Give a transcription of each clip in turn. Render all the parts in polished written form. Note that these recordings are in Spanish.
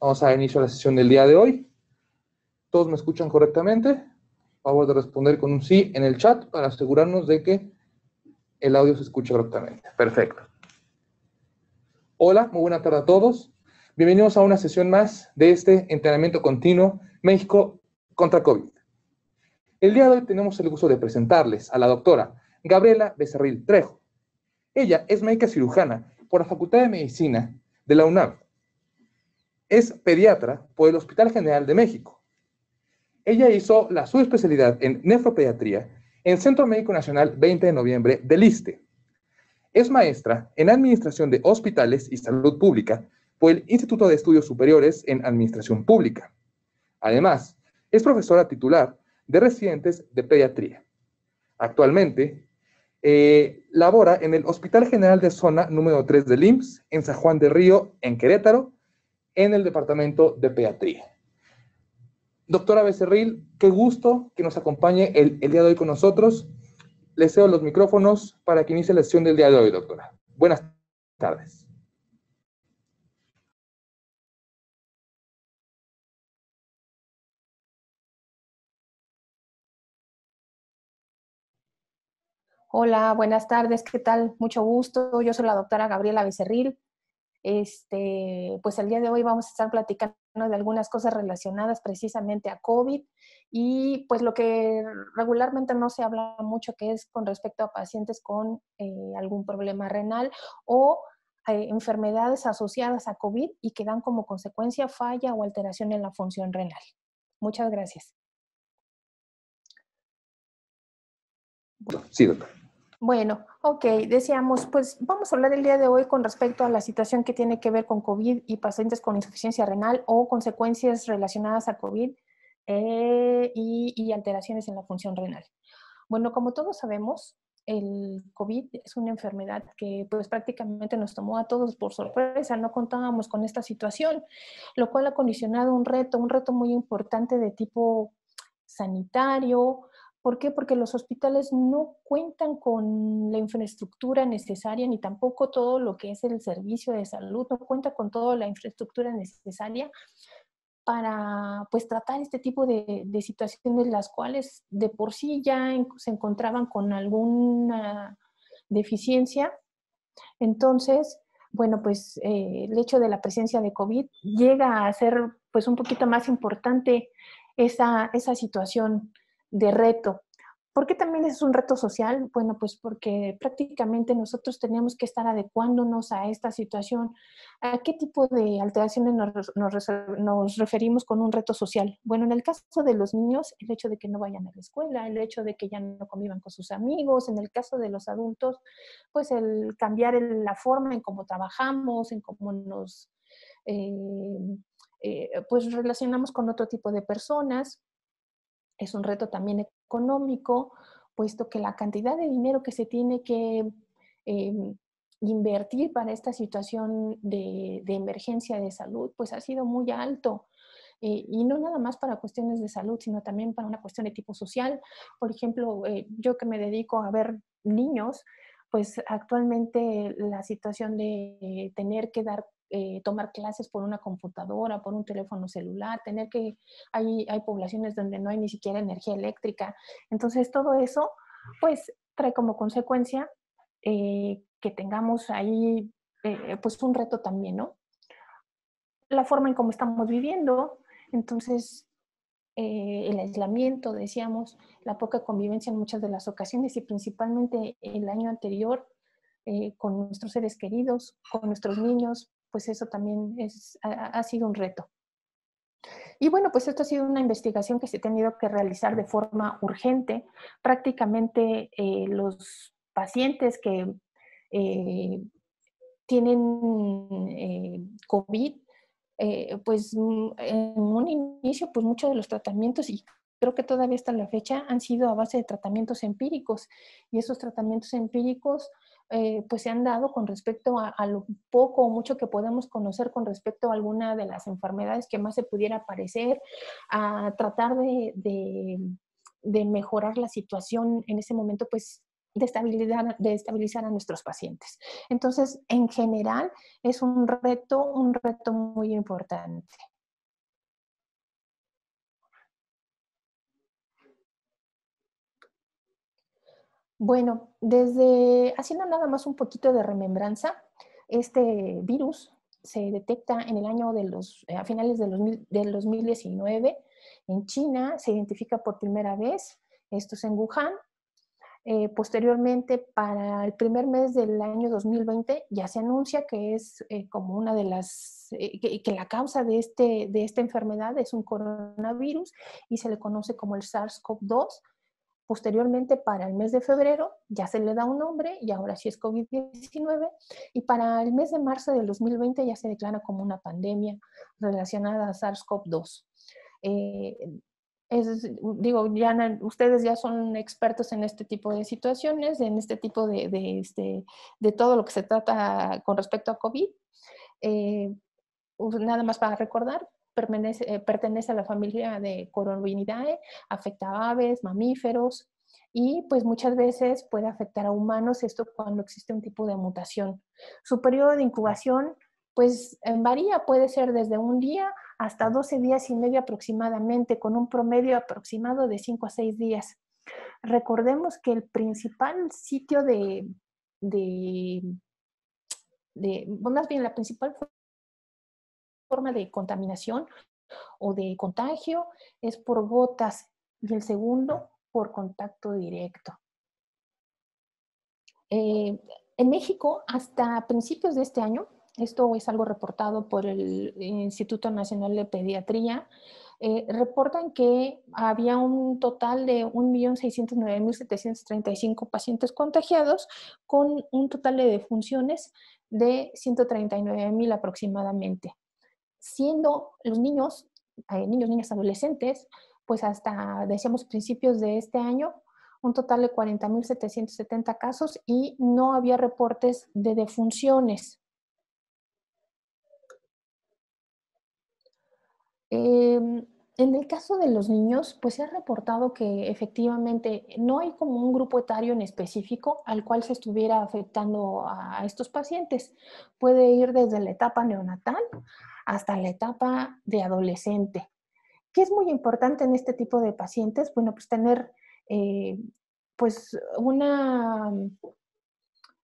Vamos a dar inicio a la sesión del día de hoy. ¿Todos me escuchan correctamente? Por favor de responder con un sí en el chat para asegurarnos de que el audio se escucha correctamente. Perfecto. Hola, muy buena tarde a todos. Bienvenidos a una sesión más de este entrenamiento continuo México contra COVID. El día de hoy tenemos el gusto de presentarles a la doctora Gabriela Becerril Trejo. Ella es médica cirujana por la Facultad de Medicina de la UNAM. Es pediatra por el Hospital General de México. Ella hizo la subespecialidad en nefropediatría en Centro Médico Nacional 20 de noviembre del ISSSTE. Es maestra en Administración de Hospitales y Salud Pública por el Instituto de Estudios Superiores en Administración Pública. Además, es profesora titular de residentes de pediatría. Actualmente, labora en el Hospital General de Zona número 3 del IMSS, en San Juan del Río, en Querétaro, en el Departamento de Pediatría. Doctora Becerril, qué gusto que nos acompañe el día de hoy con nosotros. Le cedo los micrófonos para que inicie la sesión del día de hoy, doctora. Buenas tardes. Hola, buenas tardes, ¿qué tal? Mucho gusto. Yo soy la doctora Gabriela Becerril. Pues el día de hoy vamos a estar platicando de algunas cosas relacionadas precisamente a COVID y pues lo que regularmente no se habla mucho, que es con respecto a pacientes con algún problema renal o enfermedades asociadas a COVID y que dan como consecuencia falla o alteración en la función renal. Muchas gracias. Sí, doctor. Bueno, ok, decíamos, pues vamos a hablar el día de hoy con respecto a la situación que tiene que ver con COVID y pacientes con insuficiencia renal o consecuencias relacionadas a COVID y alteraciones en la función renal. Bueno, como todos sabemos, el COVID es una enfermedad que pues prácticamente nos tomó a todos por sorpresa, no contábamos con esta situación, lo cual ha condicionado un reto muy importante de tipo sanitario. ¿Por qué? Porque los hospitales no cuentan con la infraestructura necesaria, ni tampoco todo lo que es el servicio de salud, no cuenta con toda la infraestructura necesaria para pues tratar este tipo de situaciones, las cuales de por sí ya se encontraban con alguna deficiencia. Entonces, bueno, pues el hecho de la presencia de COVID llega a ser pues un poquito más importante esa situación de reto. ¿Por qué también es un reto social? Bueno, pues porque prácticamente nosotros tenemos que estar adecuándonos a esta situación. ¿A qué tipo de alteraciones nos referimos con un reto social? Bueno, en el caso de los niños, el hecho de que no vayan a la escuela, el hecho de que ya no convivan con sus amigos. En el caso de los adultos, pues el cambiar la forma en cómo trabajamos, en cómo nos pues relacionamos con otro tipo de personas. Es un reto también económico, puesto que la cantidad de dinero que se tiene que invertir para esta situación de emergencia de salud, pues ha sido muy alto. Y no nada más para cuestiones de salud, sino también para una cuestión de tipo social. Por ejemplo, yo que me dedico a ver niños, pues actualmente la situación de tener que tomar clases por una computadora, por un teléfono celular, hay poblaciones donde no hay ni siquiera energía eléctrica. Entonces todo eso pues trae como consecuencia que tengamos ahí pues un reto también, ¿no? La forma en cómo estamos viviendo, entonces el aislamiento, decíamos, la poca convivencia en muchas de las ocasiones y principalmente el año anterior con nuestros seres queridos, con nuestros niños, pues eso también ha sido un reto. Y bueno, pues esto ha sido una investigación que se ha tenido que realizar de forma urgente. Prácticamente los pacientes que tienen COVID, pues en un inicio, pues muchos de los tratamientos, y creo que todavía hasta la fecha, han sido a base de tratamientos empíricos. Y esos tratamientos empíricos pues se han dado con respecto a lo poco o mucho que podemos conocer con respecto a alguna de las enfermedades que más se pudiera parecer, a tratar de mejorar la situación en ese momento, pues de estabilizar a nuestros pacientes. Entonces, en general, es un reto muy importante. Bueno, haciendo nada más un poquito de remembranza, este virus se detecta en el año a finales del 2019 en China, se identifica por primera vez, esto es en Wuhan. Posteriormente, para el primer mes del año 2020, ya se anuncia que es como una de que la causa de esta enfermedad es un coronavirus y se le conoce como el SARS-CoV-2. Posteriormente, para el mes de febrero, ya se le da un nombre y ahora sí es COVID-19. Y para el mes de marzo del 2020 ya se declara como una pandemia relacionada a SARS-CoV-2. Ustedes ya son expertos en este tipo de situaciones, en este tipo de todo lo que se trata con respecto a COVID. Nada más para recordar, pertenece a la familia de Coronaviridae, afecta a aves, mamíferos y pues muchas veces puede afectar a humanos, esto cuando existe un tipo de mutación. Su periodo de incubación pues varía, puede ser desde un día hasta 12 días y medio aproximadamente, con un promedio aproximado de 5 a 6 días. Recordemos que el principal sitio más bien la principal forma de contaminación o de contagio es por gotas y el segundo por contacto directo. En México, hasta principios de este año, esto es algo reportado por el Instituto Nacional de Pediatría, reportan que había un total de 1.609.735 pacientes contagiados, con un total de defunciones de 139.000 aproximadamente. Siendo los niños, niñas, adolescentes, pues hasta, decíamos, principios de este año, un total de 40.770 casos y no había reportes de defunciones. En el caso de los niños, pues se ha reportado que efectivamente no hay como un grupo etario en específico al cual se estuviera afectando a estos pacientes. Puede ir desde la etapa neonatal hasta la etapa de adolescente. ¿Qué es muy importante en este tipo de pacientes? Bueno, pues tener pues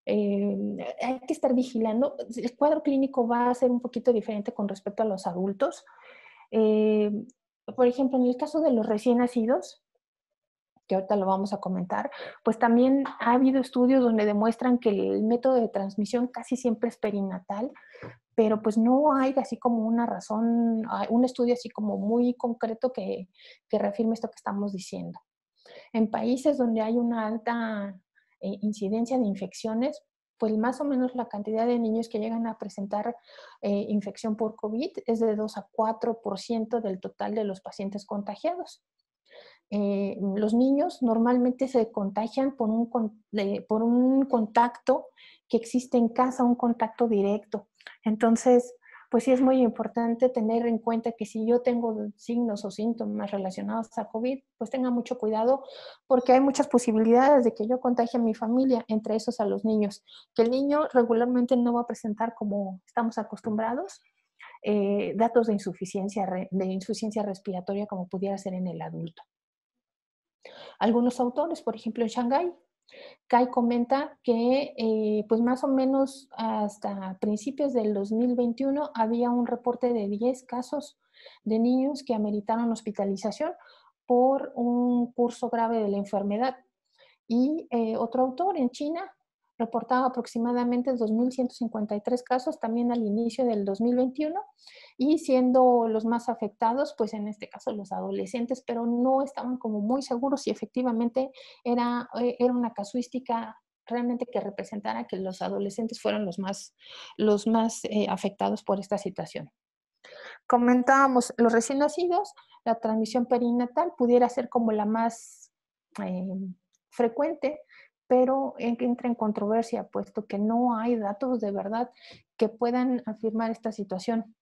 hay que estar vigilando. El cuadro clínico va a ser un poquito diferente con respecto a los adultos. Por ejemplo, en el caso de los recién nacidos, que ahorita lo vamos a comentar, pues también ha habido estudios donde demuestran que el método de transmisión casi siempre es perinatal, pero pues no hay así como una razón, un estudio así como muy concreto que reafirme esto que estamos diciendo. En países donde hay una alta incidencia de infecciones, pues más o menos la cantidad de niños que llegan a presentar infección por COVID es de 2 a 4% del total de los pacientes contagiados. Los niños normalmente se contagian por un contacto que existe en casa, un contacto directo. Entonces, pues sí es muy importante tener en cuenta que si yo tengo signos o síntomas relacionados a COVID, pues tenga mucho cuidado porque hay muchas posibilidades de que yo contagie a mi familia, entre esos a los niños. Que el niño regularmente no va a presentar, como estamos acostumbrados, datos de insuficiencia respiratoria como pudiera ser en el adulto. Algunos autores, por ejemplo, en Shanghái, Kai comenta que pues más o menos hasta principios del 2021 había un reporte de 10 casos de niños que ameritaron hospitalización por un curso grave de la enfermedad. Y otro autor en China reportaba aproximadamente 2.153 casos también al inicio del 2021 y siendo los más afectados, pues en este caso los adolescentes, pero no estaban como muy seguros si efectivamente era una casuística realmente que representara que los adolescentes fueron los más afectados por esta situación. Comentábamos, los recién nacidos, la transmisión perinatal pudiera ser como la más frecuente, pero entra en controversia, puesto que no hay datos de verdad que puedan afirmar esta situación.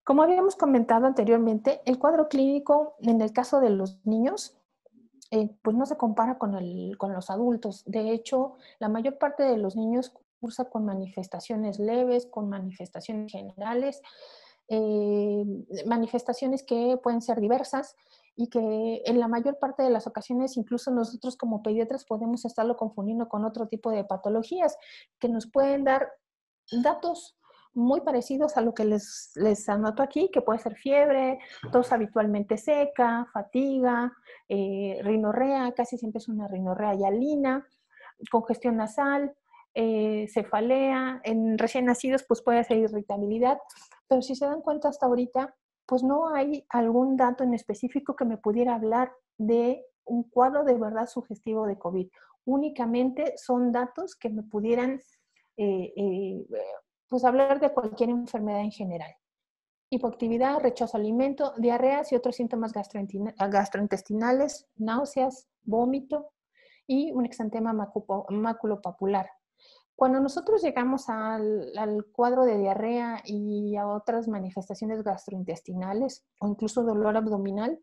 Como habíamos comentado anteriormente, el cuadro clínico en el caso de los niños, pues no se compara con los adultos. De hecho, la mayor parte de los niños cursa con manifestaciones leves, con manifestaciones generales, manifestaciones que pueden ser diversas y que en la mayor parte de las ocasiones incluso nosotros como pediatras podemos estarlo confundiendo con otro tipo de patologías que nos pueden dar datos muy parecidos a lo que les anoto aquí, que puede ser fiebre, tos habitualmente seca, fatiga, rinorrea, casi siempre es una rinorrea hialina, congestión nasal, cefalea. En recién nacidos pues puede ser irritabilidad, pero si se dan cuenta hasta ahorita, pues no hay algún dato en específico que me pudiera hablar de un cuadro de verdad sugestivo de COVID. Únicamente son datos que me pudieran pues hablar de cualquier enfermedad en general. Hipoactividad, rechazo al alimento, diarreas y otros síntomas gastrointestinales, náuseas, vómito y un exantema maculopapular. Cuando nosotros llegamos al cuadro de diarrea y a otras manifestaciones gastrointestinales o incluso dolor abdominal,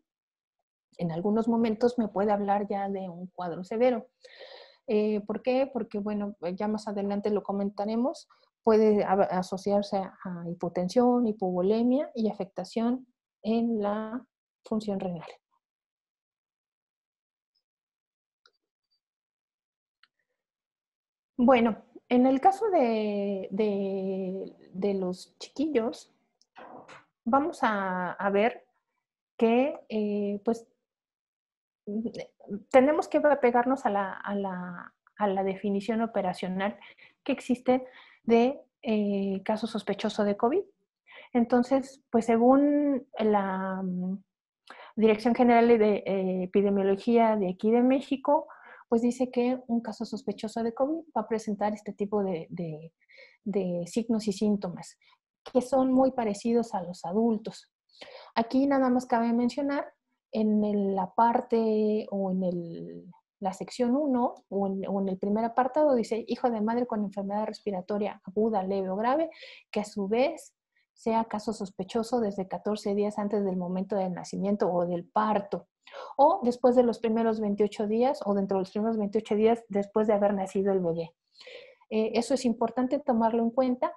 en algunos momentos me puede hablar ya de un cuadro severo. ¿Por qué? Porque, bueno, ya más adelante lo comentaremos, puede asociarse a hipotensión, hipovolemia y afectación en la función renal. Bueno, en el caso de los chiquillos, vamos a ver que pues tenemos que pegarnos a la definición operacional que existe de caso sospechoso de COVID. Entonces, pues según la Dirección General de Epidemiología de aquí de México, pues dice que un caso sospechoso de COVID va a presentar este tipo de signos y síntomas, que son muy parecidos a los adultos. Aquí nada más cabe mencionar en la parte o en la sección 1 o en el primer apartado dice hijo de madre con enfermedad respiratoria aguda, leve o grave, que a su vez sea caso sospechoso desde 14 días antes del momento del nacimiento o del parto, o después de los primeros 28 días o dentro de los primeros 28 días después de haber nacido el bebé. Eso es importante tomarlo en cuenta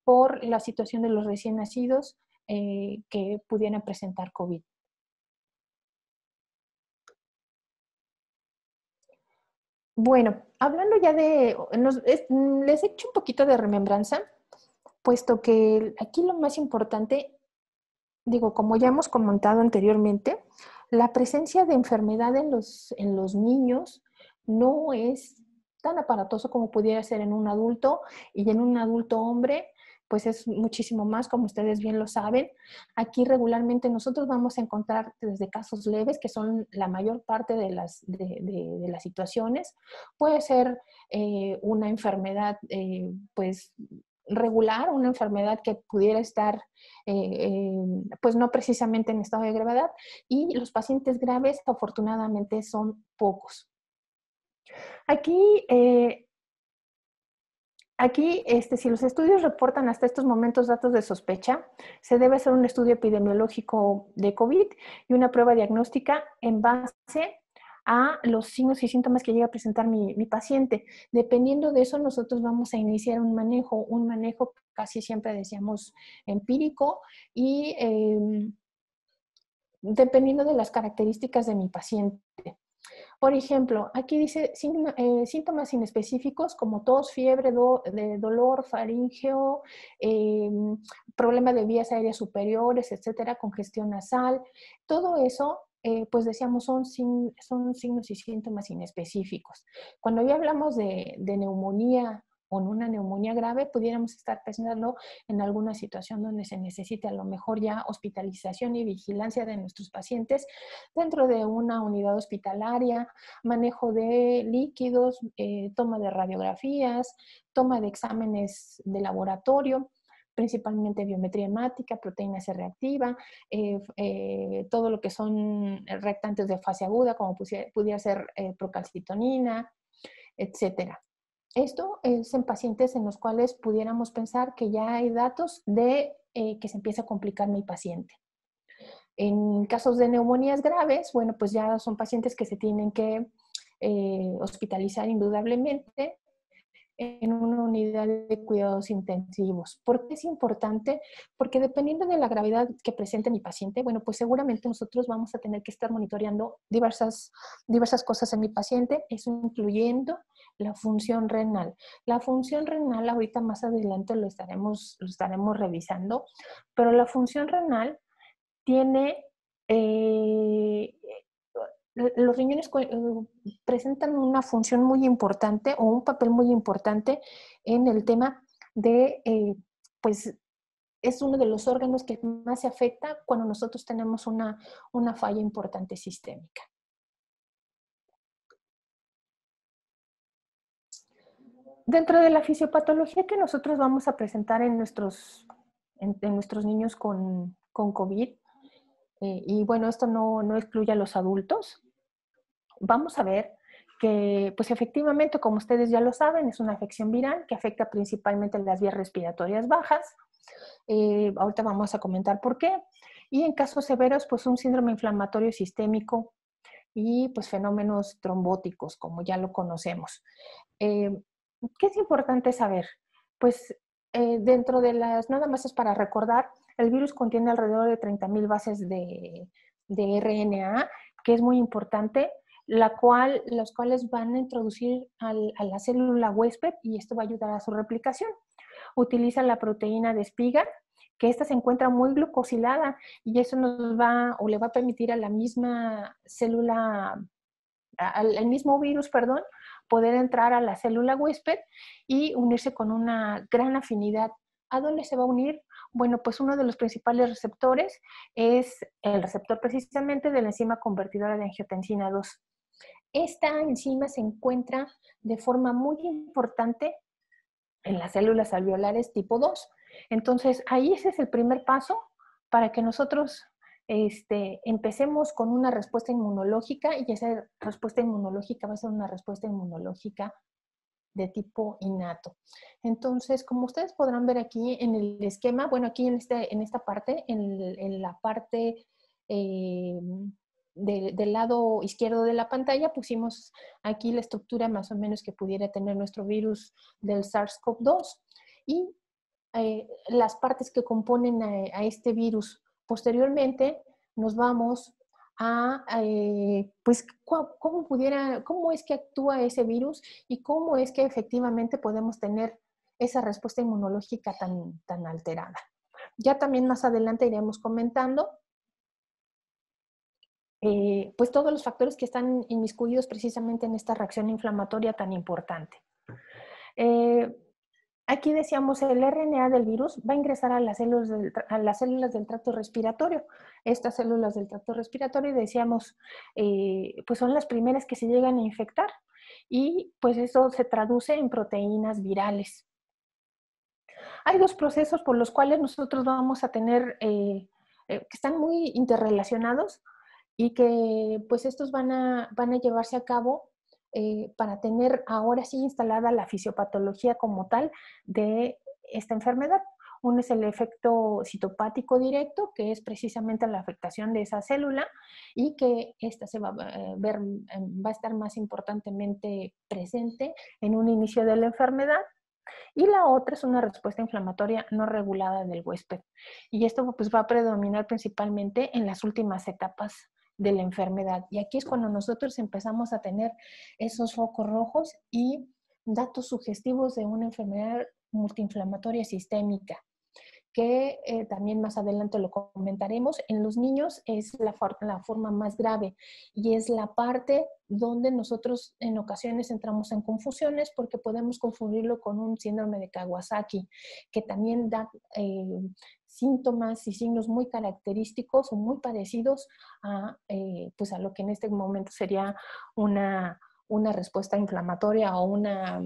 por la situación de los recién nacidos que pudieran presentar COVID. Bueno, hablando ya les he hecho un poquito de remembranza, puesto que aquí lo más importante, digo, como ya hemos comentado anteriormente, la presencia de enfermedad en los niños no es tan aparatoso como pudiera ser en un adulto, y en un adulto hombre pues es muchísimo más, como ustedes bien lo saben. Aquí regularmente nosotros vamos a encontrar desde casos leves, que son la mayor parte de las situaciones. Puede ser una enfermedad pues regular, una enfermedad que pudiera estar pues no precisamente en estado de gravedad, y los pacientes graves afortunadamente son pocos. Aquí si los estudios reportan hasta estos momentos datos de sospecha, se debe hacer un estudio epidemiológico de COVID y una prueba diagnóstica en base a los signos y síntomas que llega a presentar mi paciente. Dependiendo de eso, nosotros vamos a iniciar un manejo casi siempre decíamos empírico y dependiendo de las características de mi paciente. Por ejemplo, aquí dice síntomas inespecíficos como tos, fiebre, de dolor faríngeo, problema de vías aéreas superiores, etcétera, congestión nasal. Todo eso, pues decíamos, son signos y síntomas inespecíficos. Cuando ya hablamos de neumonía o en una neumonía grave, pudiéramos estar pensando en alguna situación donde se necesite a lo mejor ya hospitalización y vigilancia de nuestros pacientes dentro de una unidad hospitalaria, manejo de líquidos, toma de radiografías, toma de exámenes de laboratorio, principalmente biometría hemática, proteína C reactiva, todo lo que son reactantes de fase aguda, como pudiera ser procalcitonina, etcétera. Esto es en pacientes en los cuales pudiéramos pensar que ya hay datos de que se empieza a complicar mi paciente. En casos de neumonías graves, bueno, pues ya son pacientes que se tienen que hospitalizar indudablemente en una unidad de cuidados intensivos. ¿Por qué es importante? Porque dependiendo de la gravedad que presente mi paciente, bueno, pues seguramente nosotros vamos a tener que estar monitoreando diversas cosas en mi paciente, eso incluyendo la función renal. La función renal, ahorita más adelante lo estaremos revisando, pero la función renal tiene los riñones presentan una función muy importante o un papel muy importante en el tema de, pues, es uno de los órganos que más se afecta cuando nosotros tenemos una falla importante sistémica. Dentro de la fisiopatología que nosotros vamos a presentar en nuestros niños con COVID, y bueno, esto no excluye a los adultos, vamos a ver que, pues efectivamente, como ustedes ya lo saben, es una afección viral que afecta principalmente las vías respiratorias bajas. Ahorita vamos a comentar por qué. Y en casos severos, pues un síndrome inflamatorio sistémico y pues fenómenos trombóticos, como ya lo conocemos. ¿Qué es importante saber? Pues dentro de las, nada más es para recordar, el virus contiene alrededor de 30,000 bases de RNA, que es muy importante, las cuales van a introducir a la célula huésped y esto va a ayudar a su replicación. Utiliza la proteína de espiga, que esta se encuentra muy glucosilada y eso nos va o le va a permitir a la misma célula, al mismo virus, perdón, poder entrar a la célula huésped y unirse con una gran afinidad. ¿A dónde se va a unir? Bueno, pues uno de los principales receptores es el receptor precisamente de la enzima convertidora de angiotensina 2. Esta enzima se encuentra de forma muy importante en las células alveolares tipo 2. Entonces, ahí ese es el primer paso para que nosotros empecemos con una respuesta inmunológica y esa respuesta inmunológica va a ser una respuesta inmunológica de tipo innato. Entonces, como ustedes podrán ver aquí en el esquema, bueno, aquí en esta parte, en la parte del lado izquierdo de la pantalla, pusimos aquí la estructura más o menos que pudiera tener nuestro virus del SARS-CoV-2 y las partes que componen a este virus. Posteriormente nos vamos a, pues, cómo es que actúa ese virus y cómo es que efectivamente podemos tener esa respuesta inmunológica tan alterada. Ya también más adelante iremos comentando pues todos los factores que están inmiscuidos precisamente en esta reacción inflamatoria tan importante. Aquí decíamos el RNA del virus va a ingresar a las células del tracto respiratorio. Estas células del tracto respiratorio, decíamos, pues son las primeras que se llegan a infectar y pues eso se traduce en proteínas virales. Hay dos procesos por los cuales nosotros vamos a tener, que están muy interrelacionados y que pues estos van a llevarse a cabo para tener ahora sí instalada la fisiopatología como tal de esta enfermedad. Uno es el efecto citopático directo, que es precisamente la afectación de esa célula y que esta se va a ver, va a estar más importantemente presente en un inicio de la enfermedad. Y la otra es una respuesta inflamatoria no regulada del huésped. Y esto pues va a predominar principalmente en las últimas etapas de la enfermedad. Y aquí es cuando nosotros empezamos a tener esos focos rojos y datos sugestivos de una enfermedad multiinflamatoria sistémica, que también más adelante lo comentaremos. En los niños es la forma más grave y es la parte donde nosotros en ocasiones entramos en confusiones porque podemos confundirlo con un síndrome de Kawasaki, que también da síntomas y signos muy característicos o muy parecidos a, pues a lo que en este momento sería una respuesta inflamatoria o una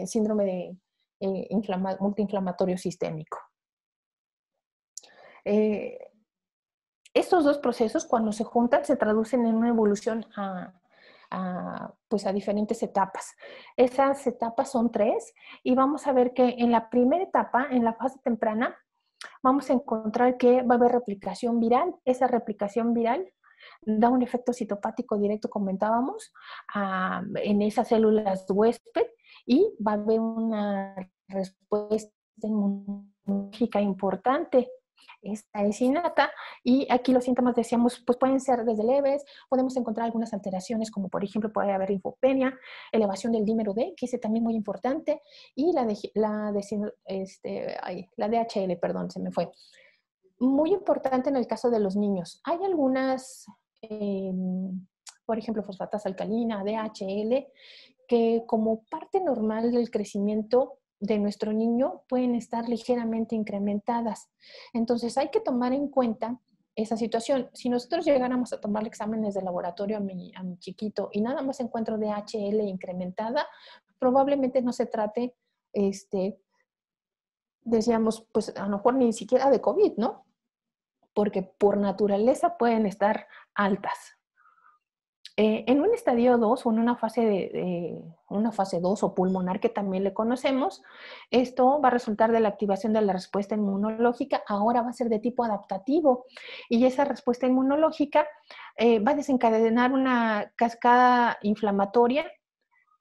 síndrome de multiinflamatorio sistémico. Estos dos procesos, cuando se juntan, se traducen en una evolución a pues a diferentes etapas. Esas etapas son 3 y vamos a ver que en la primera etapa, en la fase temprana, vamos a encontrar que va a haber replicación viral. Esa replicación viral da un efecto citopático directo, comentábamos, en esas células huésped y va a haber una respuesta inmunológica importante. Esta es innata y aquí los síntomas, decíamos, pues pueden ser desde leves, podemos encontrar algunas alteraciones como por ejemplo puede haber linfopenia, elevación del dímero D, que es también muy importante, y la DHL, perdón, se me fue. Muy importante en el caso de los niños. Hay algunas, por ejemplo, fosfatasa alcalina, DHL, que como parte normal del crecimiento de nuestro niño pueden estar ligeramente incrementadas. Entonces hay que tomar en cuenta esa situación. Si nosotros llegáramos a tomar exámenes de laboratorio a mi chiquito y nada más encuentro DHL incrementada, probablemente no se trate, decíamos, pues a lo mejor ni siquiera de COVID, ¿no? Porque por naturaleza pueden estar altas. En un estadio 2 o en una fase 2 o pulmonar que también le conocemos, esto va a resultar de la activación de la respuesta inmunológica, ahora va a ser de tipo adaptativo y esa respuesta inmunológica va a desencadenar una cascada inflamatoria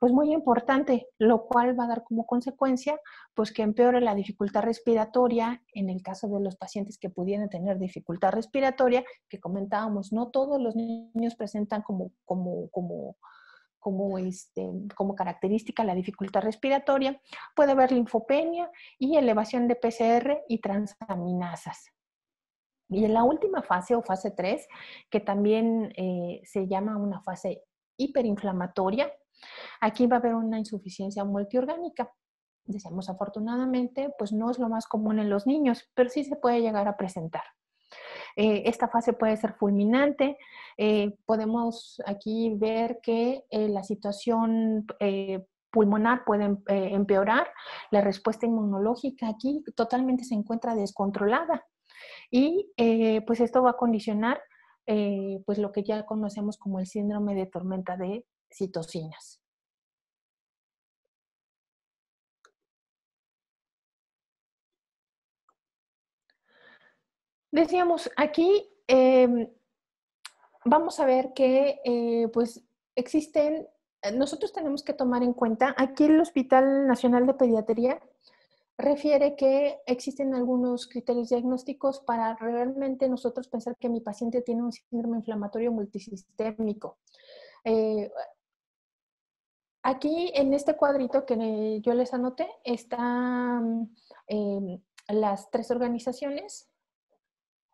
pues muy importante, lo cual va a dar como consecuencia pues que empeore la dificultad respiratoria en el caso de los pacientes que pudieran tener dificultad respiratoria, que comentábamos, no todos los niños presentan como característica la dificultad respiratoria, puede haber linfopenia y elevación de PCR y transaminasas. Y en la última fase o fase 3, que también se llama una fase hiperinflamatoria, aquí va a haber una insuficiencia multiorgánica. Decíamos, afortunadamente, pues no es lo más común en los niños, pero sí se puede llegar a presentar. Esta fase puede ser fulminante. Podemos aquí ver que la situación pulmonar puede empeorar. La respuesta inmunológica aquí totalmente se encuentra descontrolada. Y pues esto va a condicionar pues lo que ya conocemos como el síndrome de tormenta de citocinas. Decíamos, aquí vamos a ver que pues existen, nosotros tenemos que tomar en cuenta, aquí el Hospital Nacional de Pediatría refiere que existen algunos criterios diagnósticos para realmente nosotros pensar que mi paciente tiene un síndrome inflamatorio multisistémico. Aquí en este cuadrito que yo les anoté están las 3 organizaciones,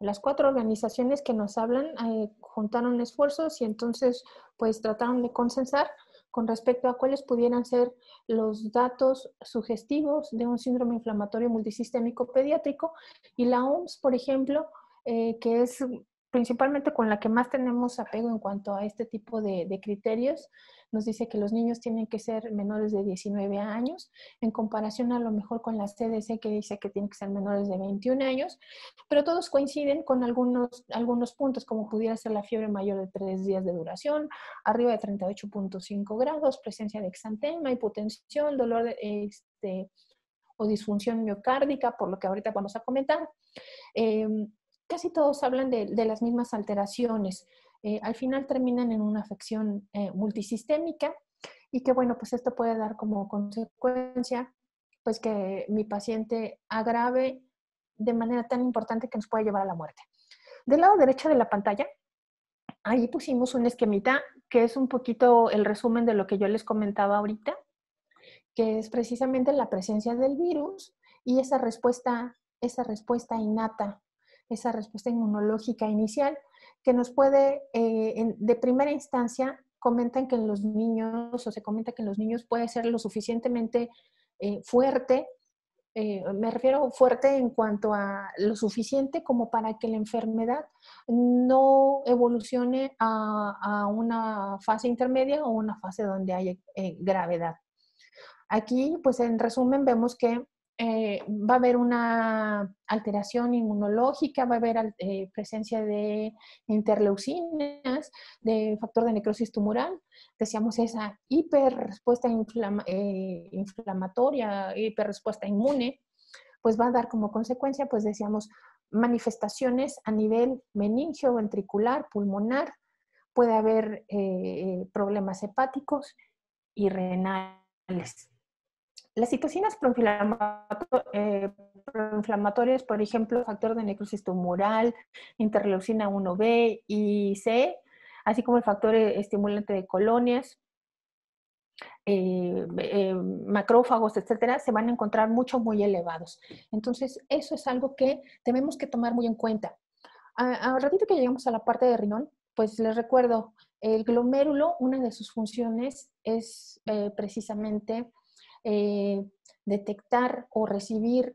las 4 organizaciones que nos hablan, juntaron esfuerzos y entonces pues trataron de consensar con respecto a cuáles pudieran ser los datos sugestivos de un síndrome inflamatorio multisistémico pediátrico. Y la OMS, por ejemplo, que es principalmente con la que más tenemos apego en cuanto a este tipo de criterios, nos dice que los niños tienen que ser menores de 19 años, en comparación a lo mejor con la CDC que dice que tienen que ser menores de 21 años, pero todos coinciden con algunos puntos, como pudiera ser la fiebre mayor de 3 días de duración, arriba de 38.5 grados, presencia de exantema, hipotensión, dolor o disfunción miocárdica, por lo que ahorita vamos a comentar. Casi todos hablan de las mismas alteraciones. Al final terminan en una afección multisistémica y que, bueno, pues esto puede dar como consecuencia pues que mi paciente agrave de manera tan importante que nos puede llevar a la muerte. Del lado derecho de la pantalla, ahí pusimos un esquemita que es un poquito el resumen de lo que yo les comentaba ahorita, que es precisamente la presencia del virus y esa respuesta innata, esa respuesta inmunológica inicial que nos puede, de primera instancia, comentan que en los niños, o se comenta que en los niños puede ser lo suficientemente fuerte. Me refiero fuerte en cuanto a lo suficiente como para que la enfermedad no evolucione a una fase intermedia o una fase donde haya gravedad. Aquí, pues en resumen, vemos que va a haber una alteración inmunológica, va a haber presencia de interleucinas, de factor de necrosis tumoral. Decíamos esa hiperrespuesta inflamatoria, hiperrespuesta inmune, pues va a dar como consecuencia, pues decíamos, manifestaciones a nivel meningio, ventricular, pulmonar, puede haber problemas hepáticos y renales. Las citocinas proinflamatorias, por ejemplo, factor de necrosis tumoral, interleucina 1B y C, así como el factor estimulante de colonias, macrófagos, etcétera, se van a encontrar muy elevados. Entonces, eso es algo que tenemos que tomar muy en cuenta. A ratito que llegamos a la parte de riñón, pues les recuerdo, el glomérulo, una de sus funciones es precisamente detectar o recibir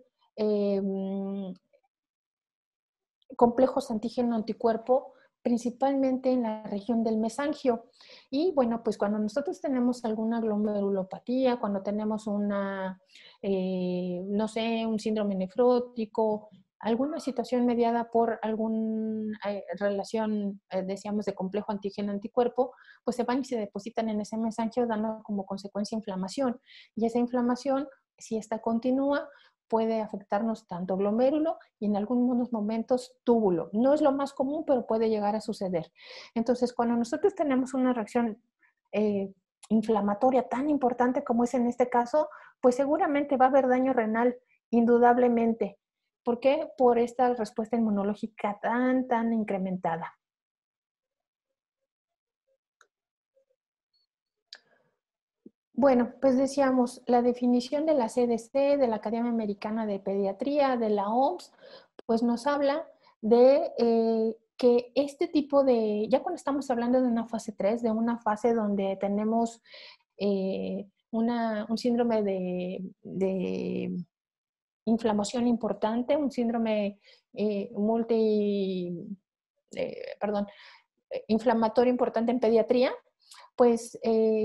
complejos antígeno-anticuerpo, principalmente en la región del mesangio. Y bueno, pues cuando nosotros tenemos alguna glomerulopatía, cuando tenemos una, no sé, un síndrome nefrótico, alguna situación mediada por alguna relación, decíamos, de complejo antígeno-anticuerpo, pues se van y se depositan en ese mesangio dando como consecuencia inflamación. Y esa inflamación, si esta continúa, puede afectarnos tanto glomérulo y en algunos momentos túbulo. No es lo más común, pero puede llegar a suceder. Entonces, cuando nosotros tenemos una reacción inflamatoria tan importante como es en este caso, pues seguramente va a haber daño renal, indudablemente. ¿Por qué? Por esta respuesta inmunológica tan incrementada. Bueno, pues decíamos, la definición de la CDC, de la Academia Americana de Pediatría, de la OMS, pues nos habla de que este tipo de, ya cuando estamos hablando de una fase 3, de una fase donde tenemos un síndrome de inflamación importante, un síndrome inflamatorio importante en pediatría, pues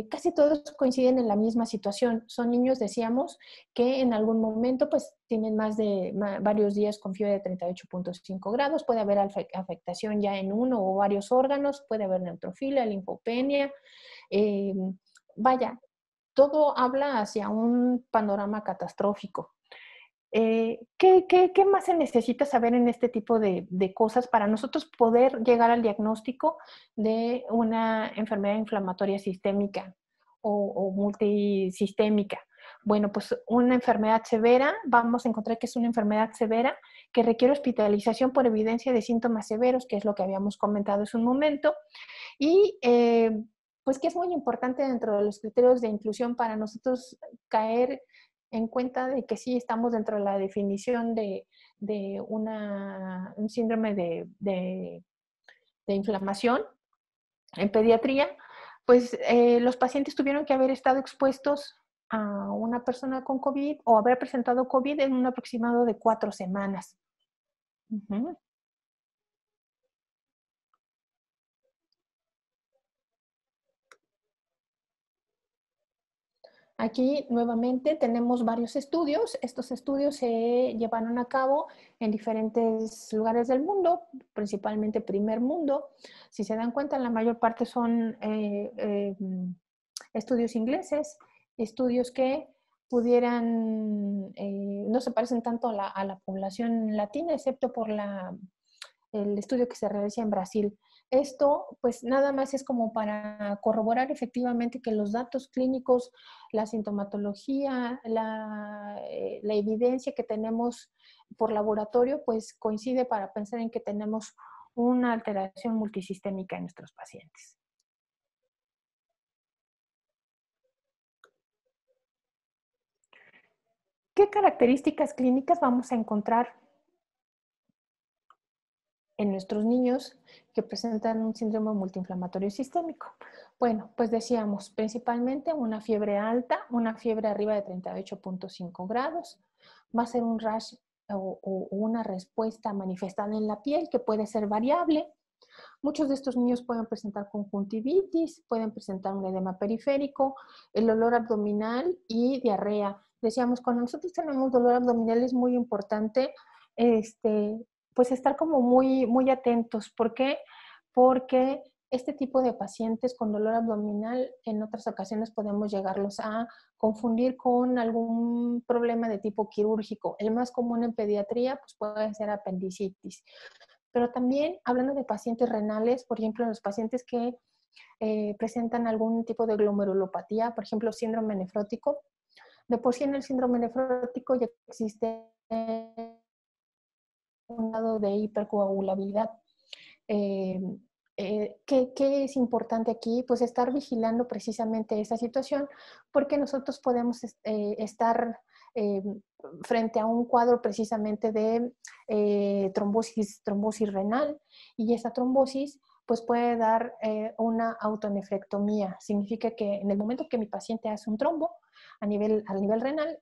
casi todos coinciden en la misma situación. Son niños, decíamos, que en algún momento pues tienen varios días con fiebre de 38.5 grados, puede haber afectación ya en uno o varios órganos, puede haber neutrofilia, linfopenia, vaya, todo habla hacia un panorama catastrófico. ¿Qué más se necesita saber en este tipo de cosas para nosotros poder llegar al diagnóstico de una enfermedad inflamatoria sistémica o multisistémica? Bueno, pues una enfermedad severa, vamos a encontrar que es una enfermedad severa que requiere hospitalización por evidencia de síntomas severos, que es lo que habíamos comentado hace un momento, y pues que es muy importante dentro de los criterios de inclusión para nosotros caer en cuenta de que sí estamos dentro de la definición de un síndrome de inflamación en pediatría, pues los pacientes tuvieron que haber estado expuestos a una persona con COVID o haber presentado COVID en un aproximado de 4 semanas. Uh-huh. Aquí nuevamente tenemos varios estudios. Estos estudios se llevaron a cabo en diferentes lugares del mundo, principalmente primer mundo. Si se dan cuenta, la mayor parte son estudios ingleses, estudios que pudieran, no se parecen tanto a la población latina, excepto por el estudio que se realiza en Brasil. Esto, pues nada más es como para corroborar efectivamente que los datos clínicos, la sintomatología, la evidencia que tenemos por laboratorio, pues coincide para pensar en que tenemos una alteración multisistémica en nuestros pacientes. ¿Qué características clínicas vamos a encontrar en nuestros niños que presentan un síndrome multiinflamatorio sistémico? Bueno, pues decíamos, principalmente una fiebre alta, una fiebre arriba de 38.5 grados, va a ser un rash o una respuesta manifestada en la piel que puede ser variable. Muchos de estos niños pueden presentar conjuntivitis, pueden presentar un edema periférico, el olor abdominal y diarrea. Decíamos, cuando nosotros tenemos dolor abdominal es muy importante pues estar como muy atentos. ¿Por qué? Porque este tipo de pacientes con dolor abdominal en otras ocasiones podemos llegarlos a confundir con algún problema de tipo quirúrgico. El más común en pediatría pues puede ser apendicitis. Pero también hablando de pacientes renales, por ejemplo, los pacientes que presentan algún tipo de glomerulopatía, por ejemplo, síndrome nefrótico. De por sí en el síndrome nefrótico ya existe un grado de hipercoagulabilidad. ¿Qué es importante aquí? Pues estar vigilando precisamente esa situación, porque nosotros podemos estar eh, frente a un cuadro precisamente de trombosis renal, y esa trombosis pues puede dar una autonefrectomía. Significa que en el momento que mi paciente hace un trombo a nivel renal,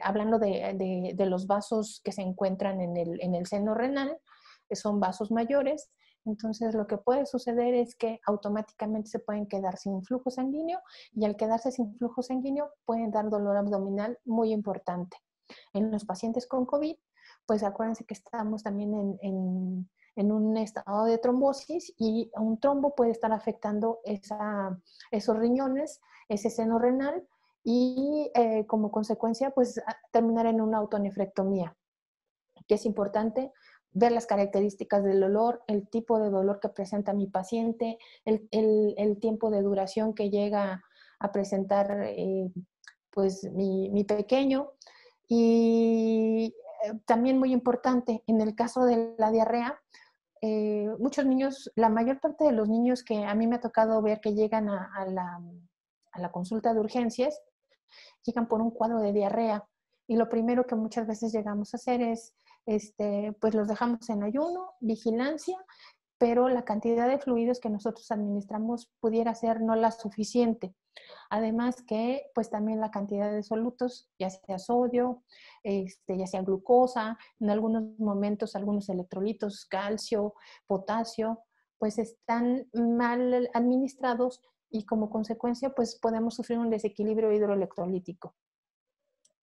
hablando de los vasos que se encuentran en el seno renal, son vasos mayores. Entonces lo que puede suceder es que automáticamente se pueden quedar sin flujo sanguíneo, y al quedarse sin flujo sanguíneo pueden dar dolor abdominal muy importante. En los pacientes con COVID, pues acuérdense que estamos también en un estado de trombosis, y un trombo puede estar afectando esos riñones, ese seno renal, y como consecuencia pues terminar en una autonefrectomía, que es importante ver las características del dolor, el tipo de dolor que presenta mi paciente, el tiempo de duración que llega a presentar pues mi pequeño. Y también muy importante, en el caso de la diarrea, muchos niños, la mayor parte de los niños que a mí me ha tocado ver que llegan a la consulta de urgencias, llegan por un cuadro de diarrea, y lo primero que muchas veces llegamos a hacer es, pues los dejamos en ayuno, vigilancia, pero la cantidad de fluidos que nosotros administramos pudiera ser no la suficiente. Además que, pues también la cantidad de solutos, ya sea sodio, ya sea glucosa, en algunos momentos algunos electrolitos, calcio, potasio, pues están mal administrados, y como consecuencia, pues podemos sufrir un desequilibrio hidroelectrolítico.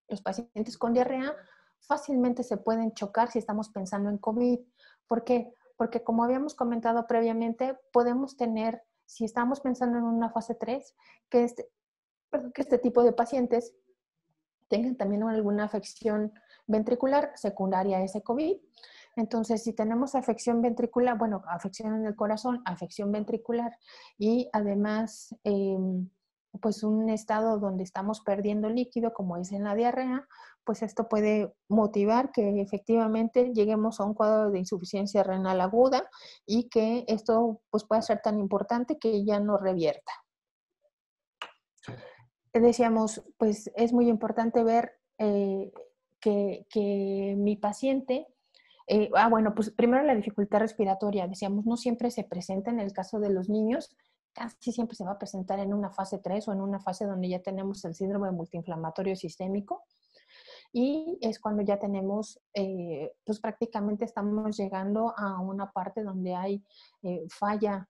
Los pacientes con diarrea fácilmente se pueden chocar si estamos pensando en COVID. ¿Por qué? Porque como habíamos comentado previamente, podemos tener, si estamos pensando en una fase 3, que este tipo de pacientes tengan también alguna afección ventricular secundaria a ese COVID. Entonces, si tenemos afección ventricular, bueno, afección en el corazón, afección ventricular, y además pues un estado donde estamos perdiendo líquido, como es en la diarrea, pues esto puede motivar que efectivamente lleguemos a un cuadro de insuficiencia renal aguda, y que esto pues pueda ser tan importante que ya no revierta. Decíamos, pues es muy importante ver que mi paciente, bueno, pues primero la dificultad respiratoria, decíamos, no siempre se presenta en el caso de los niños, casi siempre se va a presentar en una fase 3 o en una fase donde ya tenemos el síndrome multiinflamatorio sistémico, y es cuando ya tenemos, pues prácticamente estamos llegando a una parte donde hay falla,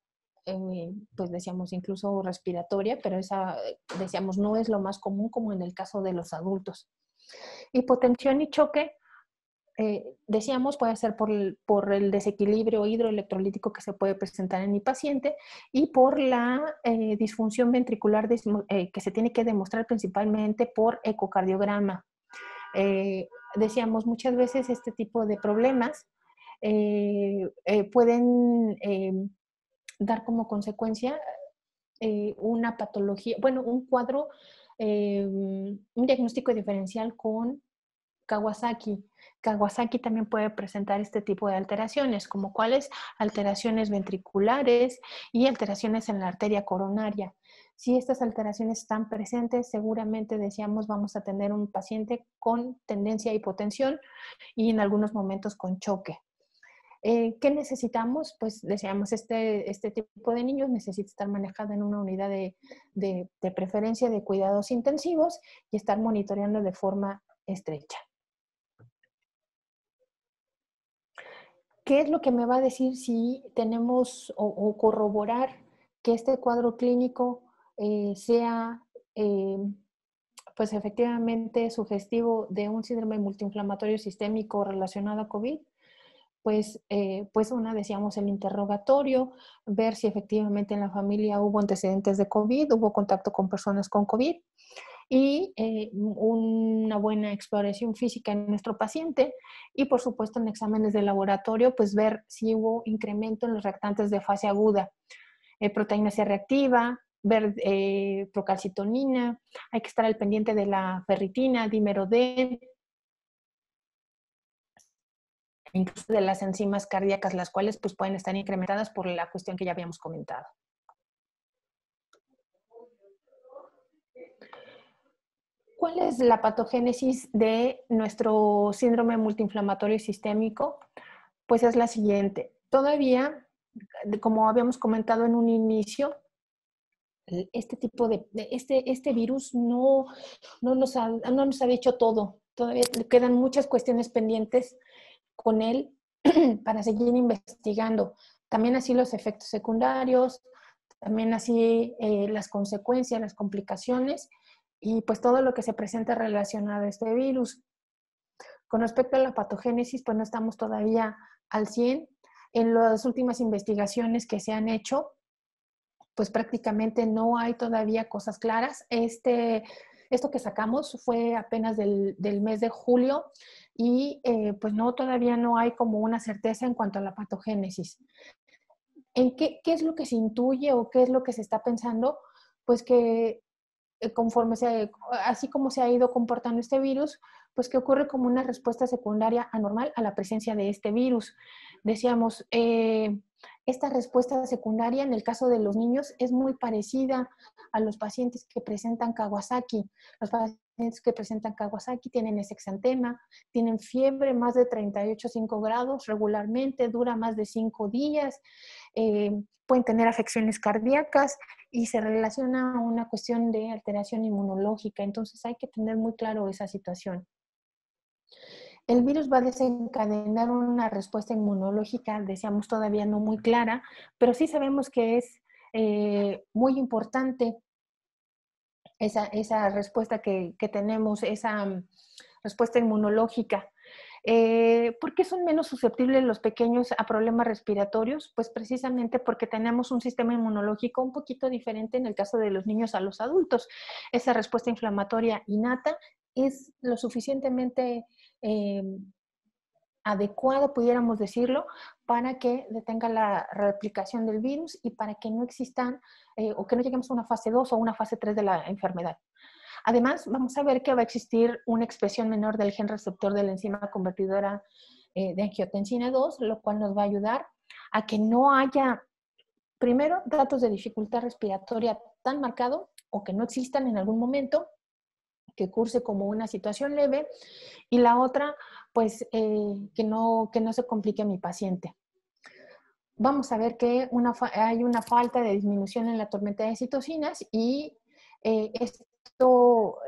pues decíamos incluso respiratoria, pero esa, decíamos, no es lo más común como en el caso de los adultos. Hipotensión y choque, decíamos, puede ser por el desequilibrio hidroelectrolítico que se puede presentar en mi paciente, y por la disfunción ventricular que se tiene que demostrar principalmente por ecocardiograma. Decíamos, muchas veces este tipo de problemas pueden dar como consecuencia una patología, bueno, un cuadro, un diagnóstico diferencial con Kawasaki. Kawasaki también puede presentar este tipo de alteraciones, como cuáles: alteraciones ventriculares y alteraciones en la arteria coronaria. Si estas alteraciones están presentes, seguramente, decíamos, vamos a tener un paciente con tendencia a hipotensión, y en algunos momentos con choque. ¿Qué necesitamos? Pues decíamos, este tipo de niños necesita estar manejado en una unidad de preferencia de cuidados intensivos, y estar monitoreando de forma estrecha. ¿Qué es lo que me va a decir si tenemos o corroborar que este cuadro clínico sea pues efectivamente sugestivo de un síndrome multiinflamatorio sistémico relacionado a COVID, pues una, decíamos, el interrogatorio, ver si efectivamente en la familia hubo antecedentes de COVID, hubo contacto con personas con COVID, y una buena exploración física en nuestro paciente y, por supuesto, en exámenes de laboratorio, pues ver si hubo incremento en los reactantes de fase aguda, proteína C reactiva, ver procalcitonina, hay que estar al pendiente de la ferritina, dímero D, incluso de las enzimas cardíacas, las cuales pues pueden estar incrementadas por la cuestión que ya habíamos comentado. ¿Cuál es la patogénesis de nuestro síndrome multiinflamatorio sistémico? Pues es la siguiente. Todavía, como habíamos comentado en un inicio, este tipo este virus no nos ha dicho todo. Todavía quedan muchas cuestiones pendientes con él para seguir investigando. También así los efectos secundarios, también así las consecuencias, las complicaciones y pues todo lo que se presenta relacionado a este virus. Con respecto a la patogénesis, pues no estamos todavía al 100. En las últimas investigaciones que se han hecho, pues prácticamente no hay todavía cosas claras. Esto que sacamos fue apenas del mes de julio y pues todavía no hay como una certeza en cuanto a la patogénesis. ¿En qué es lo que se intuye o qué es lo que se está pensando? Pues que conforme así como se ha ido comportando este virus, pues que ocurre como una respuesta secundaria anormal a la presencia de este virus. Decíamos, esta respuesta secundaria en el caso de los niños es muy parecida a los pacientes que presentan Kawasaki. Los pacientes que presentan Kawasaki tienen ese exantema, tienen fiebre más de 38,5 grados regularmente, dura más de 5 días, pueden tener afecciones cardíacas y se relaciona a una cuestión de alteración inmunológica. Entonces hay que tener muy claro esa situación. El virus va a desencadenar una respuesta inmunológica, decíamos todavía no muy clara, pero sí sabemos que es muy importante esa respuesta que tenemos, esa respuesta inmunológica. ¿Por qué son menos susceptibles los pequeños a problemas respiratorios? Pues precisamente porque tenemos un sistema inmunológico un poquito diferente en el caso de los niños a los adultos. Esa respuesta inflamatoria innata es lo suficientemente adecuada, pudiéramos decirlo, para que detenga la replicación del virus y para que no existan o que no lleguemos a una fase 2 o una fase 3 de la enfermedad. Además, vamos a ver que va a existir una expresión menor del gen receptor de la enzima convertidora de angiotensina 2, lo cual nos va a ayudar a que no haya, primero, datos de dificultad respiratoria tan marcado o que no existan en algún momento, que curse como una situación leve, y la otra, pues, que no se complique a mi paciente. Vamos a ver que hay una falta de disminución en la tormenta de citocinas y esto,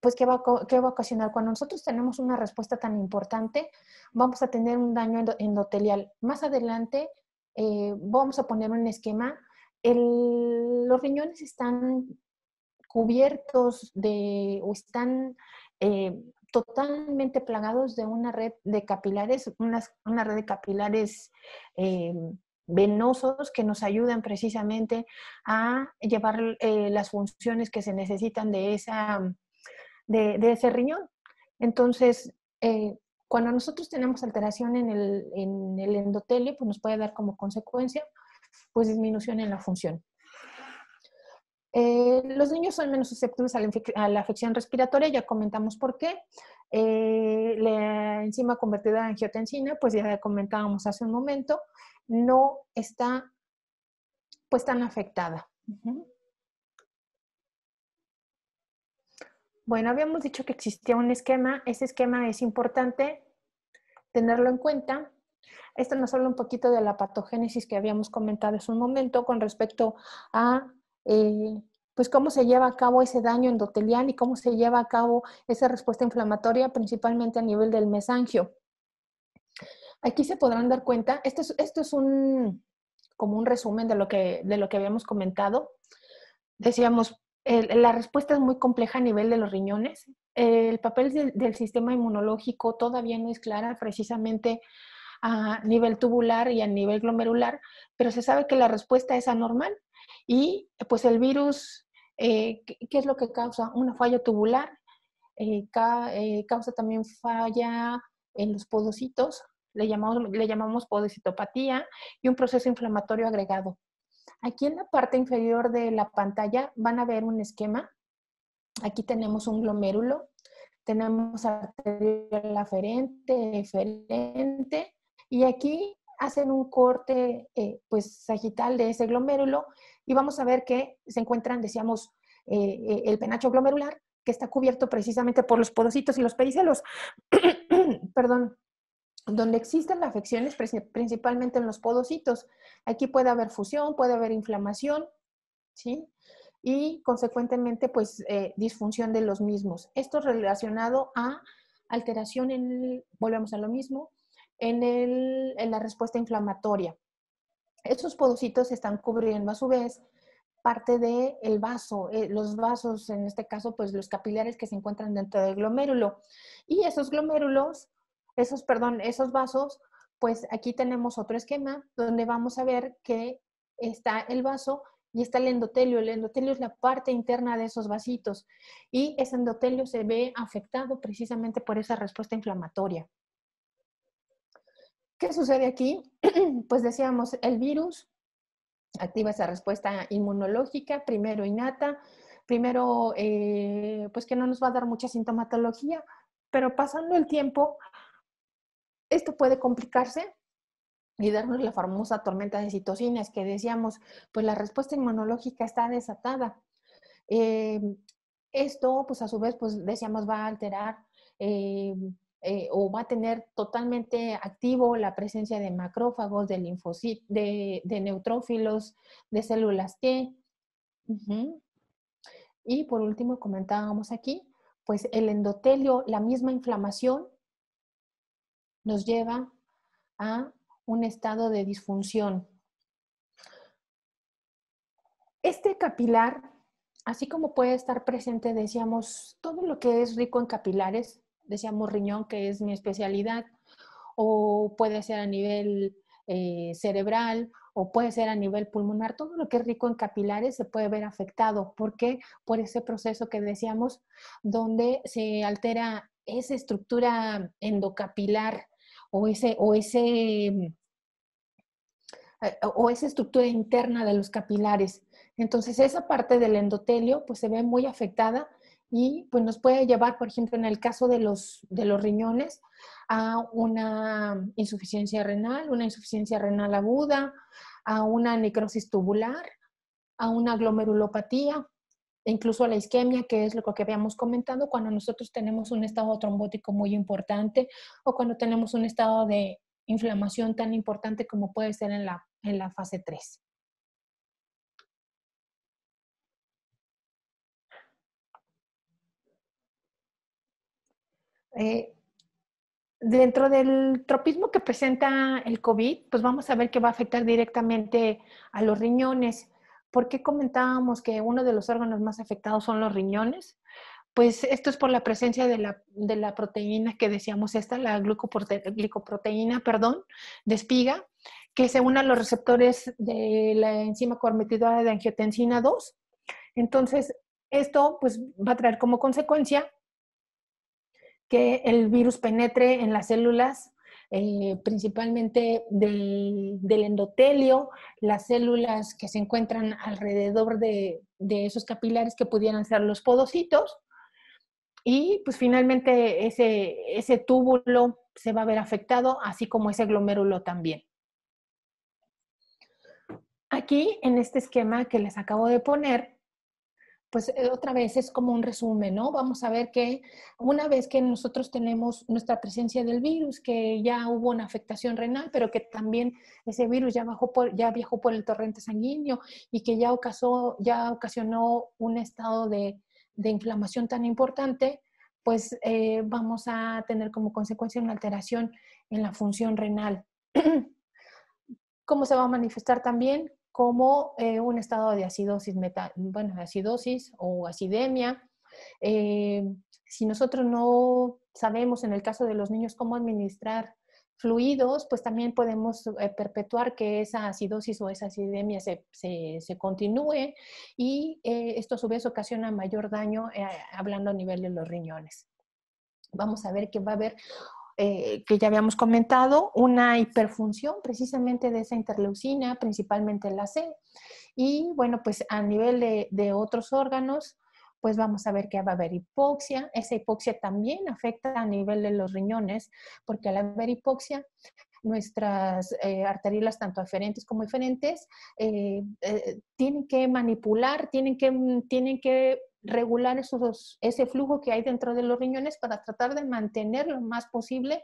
pues, ¿qué va a ocasionar? Cuando nosotros tenemos una respuesta tan importante, vamos a tener un daño endotelial. Más adelante vamos a poner un esquema. Los riñones están cubiertos o están totalmente plagados de una red de capilares, una red de capilares venosos que nos ayudan precisamente a llevar las funciones que se necesitan de ese riñón. Entonces, cuando nosotros tenemos alteración en el endotelio, pues nos puede dar como consecuencia pues disminución en la función. Los niños son menos susceptibles a la afección respiratoria, ya comentamos por qué. La enzima convertidora en angiotensina, pues ya comentábamos hace un momento, no está pues tan afectada. Bueno, habíamos dicho que existía un esquema. Ese esquema es importante tenerlo en cuenta. Esto nos habla un poquito de la patogénesis que habíamos comentado hace un momento con respecto a pues cómo se lleva a cabo ese daño endotelial y cómo se lleva a cabo esa respuesta inflamatoria, principalmente a nivel del mesangio. Aquí se podrán dar cuenta, esto es como un resumen de lo que habíamos comentado. Decíamos, la respuesta es muy compleja a nivel de los riñones. El papel del sistema inmunológico todavía no es clara, precisamente a nivel tubular y a nivel glomerular, pero se sabe que la respuesta es anormal y pues el virus, ¿qué es lo que causa? Una falla tubular, causa también falla en los podocitos, le llamamos podocitopatía y un proceso inflamatorio agregado. Aquí en la parte inferior de la pantalla van a ver un esquema. Aquí tenemos un glomérulo, tenemos arteria aferente, eferente, y aquí hacen un corte pues sagital de ese glomérulo y vamos a ver que se encuentran, decíamos, el penacho glomerular, que está cubierto precisamente por los podocitos y los pericelos. Perdón, donde existen las afecciones principalmente en los podocitos. Aquí puede haber fusión, puede haber inflamación, ¿sí? Y consecuentemente, pues, disfunción de los mismos. Esto relacionado a alteración volvemos a lo mismo, en la respuesta inflamatoria. Estos podocitos están cubriendo a su vez parte del vaso, los vasos, en este caso, pues los capilares que se encuentran dentro del glomérulo. Y esos glomérulos, esos vasos, pues aquí tenemos otro esquema donde vamos a ver que está el vaso y está el endotelio. El endotelio es la parte interna de esos vasitos y ese endotelio se ve afectado precisamente por esa respuesta inflamatoria. ¿Qué sucede aquí? Pues decíamos, el virus activa esa respuesta inmunológica, primero innata, primero pues que no nos va a dar mucha sintomatología, pero pasando el tiempo, esto puede complicarse y darnos la famosa tormenta de citocinas que decíamos, pues la respuesta inmunológica está desatada. Esto, pues a su vez, pues decíamos, va a alterar o va a tener totalmente activo la presencia de macrófagos, de linfocitos, de neutrófilos, de células T. Y por último, comentábamos aquí, pues el endotelio, la misma inflamación nos lleva a un estado de disfunción. Este capilar, así como puede estar presente, decíamos, todo lo que es rico en capilares, decíamos riñón, que es mi especialidad, o puede ser a nivel cerebral, o puede ser a nivel pulmonar, todo lo que es rico en capilares se puede ver afectado. ¿Por qué? Por ese proceso que decíamos, donde se altera esa estructura endocapilar o esa estructura interna de los capilares. Entonces, esa parte del endotelio pues se ve muy afectada y pues nos puede llevar, por ejemplo, en el caso de los riñones, a una insuficiencia renal aguda, a una necrosis tubular, a una glomerulopatía, e incluso a la isquemia, que es lo que habíamos comentado, cuando nosotros tenemos un estado trombótico muy importante o cuando tenemos un estado de inflamación tan importante como puede ser en la fase 3. Dentro del tropismo que presenta el COVID, pues vamos a ver que va a afectar directamente a los riñones. ¿Por qué comentábamos que uno de los órganos más afectados son los riñones? Pues esto es por la presencia de la proteína que decíamos la glicoproteína, de espiga, que se une a los receptores de la enzima coarmitidora de angiotensina 2. Entonces, esto pues va a traer como consecuencia que el virus penetre en las células, principalmente del endotelio, las células que se encuentran alrededor de esos capilares que pudieran ser los podocitos, y pues finalmente ese túbulo se va a ver afectado, así como ese glomérulo también. Aquí, en este esquema que les acabo de poner, pues otra vez es como un resumen, ¿no? Vamos a ver que una vez que nosotros tenemos nuestra presencia del virus, que ya hubo una afectación renal, pero que también ese virus ya viajó por el torrente sanguíneo y que ya ocasionó un estado de inflamación tan importante, pues vamos a tener como consecuencia una alteración en la función renal. ¿Cómo se va a manifestar también? como un estado de acidosis, acidosis o acidemia. Si nosotros no sabemos en el caso de los niños cómo administrar fluidos, pues también podemos perpetuar que esa acidosis o esa acidemia se continúe y esto a su vez ocasiona mayor daño hablando a nivel de los riñones. Vamos a ver que va a haber, que ya habíamos comentado, una hiperfunción precisamente de esa interleucina, principalmente la C. Y bueno, pues a nivel de otros órganos, pues vamos a ver que va a haber hipoxia. Esa hipoxia también afecta a nivel de los riñones, porque al haber hipoxia, nuestras arteriolas, tanto aferentes como eferentes, tienen que manipular, tienen que regular ese flujo que hay dentro de los riñones para tratar de mantener lo más posible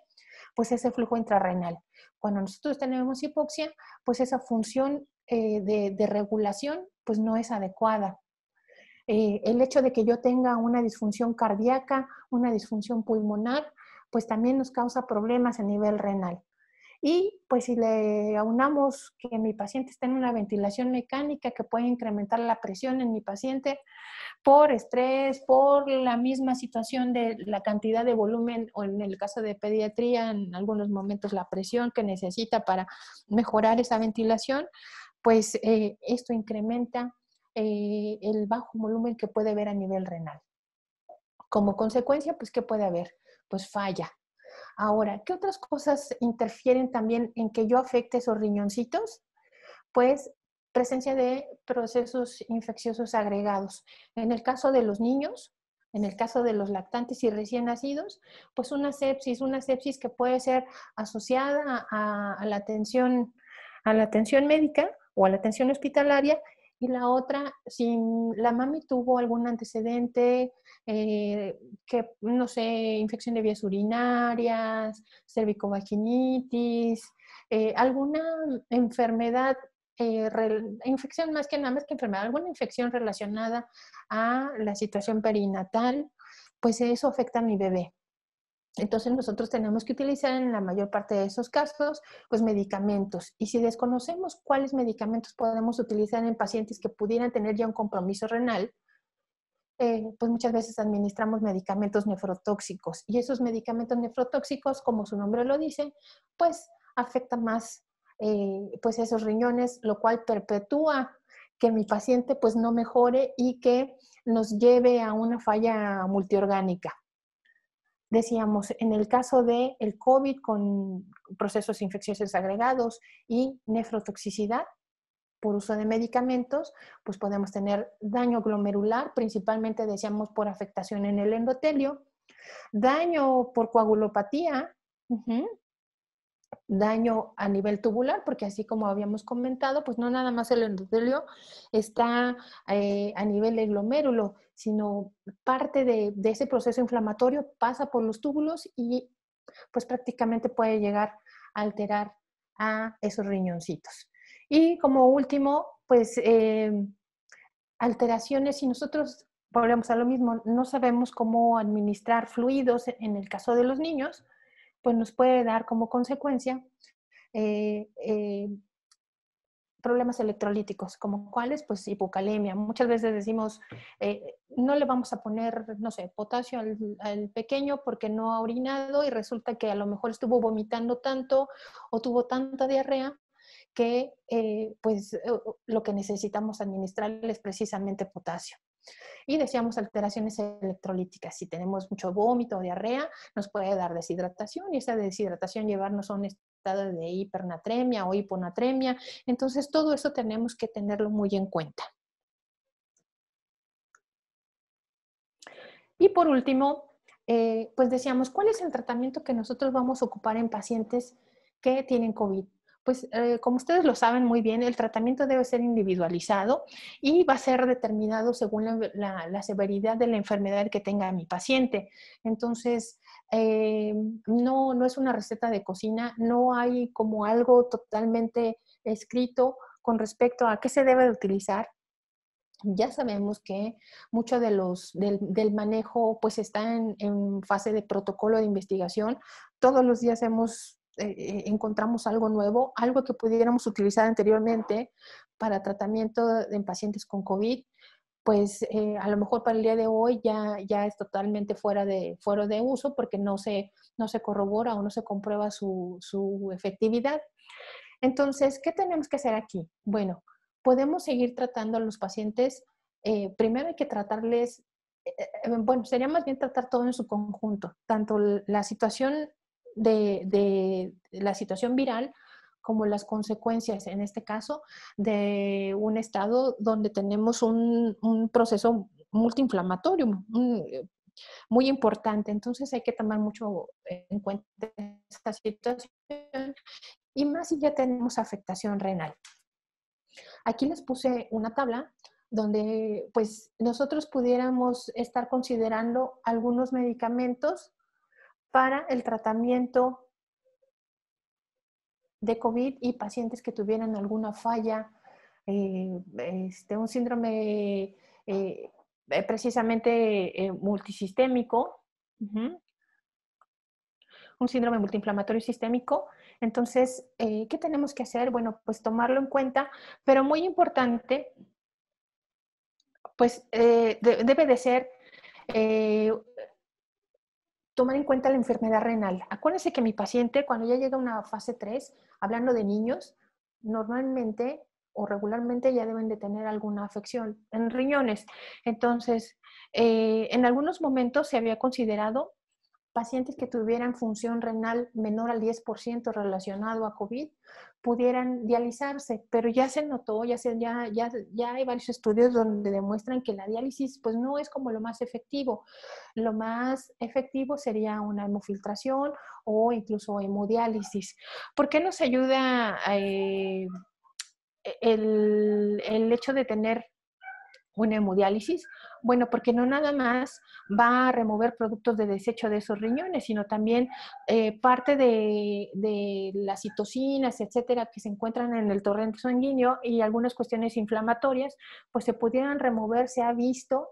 pues ese flujo intrarrenal. Cuando nosotros tenemos hipoxia, pues esa función de regulación pues no es adecuada. El hecho de que yo tenga una disfunción cardíaca, una disfunción pulmonar, pues también nos causa problemas a nivel renal. Y pues si le aunamos que mi paciente está en una ventilación mecánica que puede incrementar la presión en mi paciente por estrés, por la misma situación de la cantidad de volumen, o en el caso de pediatría, en algunos momentos la presión que necesita para mejorar esa ventilación, pues esto incrementa el bajo volumen que puede haber a nivel renal. Como consecuencia, pues, ¿qué puede haber? Pues falla. Ahora, ¿qué otras cosas interfieren también en que yo afecte esos riñoncitos? Pues presencia de procesos infecciosos agregados. En el caso de los niños, en el caso de los lactantes y recién nacidos, pues una sepsis que puede ser asociada a la atención médica o a la atención hospitalaria, y la otra, si la mami tuvo algún antecedente, que, no sé, infección de vías urinarias, cervicovaginitis, alguna enfermedad, infección más que enfermedad, alguna infección relacionada a la situación perinatal, pues eso afecta a mi bebé. Entonces nosotros tenemos que utilizar en la mayor parte de esos casos, pues medicamentos. Y si desconocemos cuáles medicamentos podemos utilizar en pacientes que pudieran tener ya un compromiso renal, pues muchas veces administramos medicamentos nefrotóxicos. Y esos medicamentos nefrotóxicos, como su nombre lo dice, pues afectan más pues esos riñones, lo cual perpetúa que mi paciente pues no mejore y que nos lleve a una falla multiorgánica. Decíamos, en el caso del COVID con procesos infecciosos agregados y nefrotoxicidad por uso de medicamentos, pues podemos tener daño glomerular, principalmente decíamos por afectación en el endotelio, daño por coagulopatía, daño a nivel tubular, porque así como habíamos comentado, pues no nada más el endotelio está a nivel del glomérulo, sino parte de ese proceso inflamatorio pasa por los túbulos y pues prácticamente puede llegar a alterar a esos riñoncitos. Y como último, pues alteraciones, si nosotros volvemos a lo mismo, no sabemos cómo administrar fluidos en el caso de los niños, pues nos puede dar como consecuencia eh, eh, problemas electrolíticos, como cuáles, pues hipocalemia. Muchas veces decimos, no le vamos a poner, no sé, potasio al pequeño porque no ha orinado y resulta que a lo mejor estuvo vomitando tanto o tuvo tanta diarrea que pues lo que necesitamos administrar es precisamente potasio. Y decíamos alteraciones electrolíticas. Si tenemos mucho vómito o diarrea, nos puede dar deshidratación y esa deshidratación llevarnos a un estado de hipernatremia o hiponatremia. Entonces, todo eso tenemos que tenerlo muy en cuenta. Y por último, pues decíamos, ¿cuál es el tratamiento que nosotros vamos a ocupar en pacientes que tienen COVID? Pues como ustedes lo saben muy bien, el tratamiento debe ser individualizado y va a ser determinado según la severidad de la enfermedad que tenga mi paciente. Entonces, no es una receta de cocina, no hay como algo totalmente escrito con respecto a qué se debe de utilizar. Ya sabemos que mucho del manejo pues está en fase de protocolo de investigación. Todos los días hemos encontramos algo nuevo, algo que pudiéramos utilizar anteriormente para tratamiento en pacientes con COVID, pues a lo mejor para el día de hoy ya es totalmente fuera de uso porque no se corrobora o no se comprueba su efectividad. Entonces, ¿qué tenemos que hacer aquí? Bueno, podemos seguir tratando a los pacientes. Primero hay que tratarles, bueno, sería más bien tratar todo en su conjunto, tanto la situación de la situación viral como las consecuencias, en este caso, de un estado donde tenemos un proceso multiinflamatorio muy importante. Entonces hay que tomar mucho en cuenta esta situación y más si ya tenemos afectación renal. Aquí les puse una tabla donde pues nosotros pudiéramos estar considerando algunos medicamentos para el tratamiento de COVID y pacientes que tuvieran alguna falla, un síndrome precisamente multisistémico, un síndrome multiinflamatorio sistémico. Entonces, ¿qué tenemos que hacer? Bueno, pues tomarlo en cuenta, pero muy importante, pues debe de ser tomar en cuenta la enfermedad renal. Acuérdense que mi paciente, cuando ya llega a una fase 3, hablando de niños, normalmente o regularmente ya deben de tener alguna afección en riñones. Entonces, en algunos momentos se había considerado pacientes que tuvieran función renal menor al 10% relacionado a COVID pudieran dializarse, pero ya se notó, ya hay varios estudios donde demuestran que la diálisis pues no es como lo más efectivo. Lo más efectivo sería una hemofiltración o incluso hemodiálisis. ¿Por qué nos ayuda el hecho de tener una hemodiálisis? Bueno, porque no nada más va a remover productos de desecho de esos riñones, sino también parte de las citocinas, etcétera, que se encuentran en el torrente sanguíneo y algunas cuestiones inflamatorias, pues se pudieran remover. Se ha visto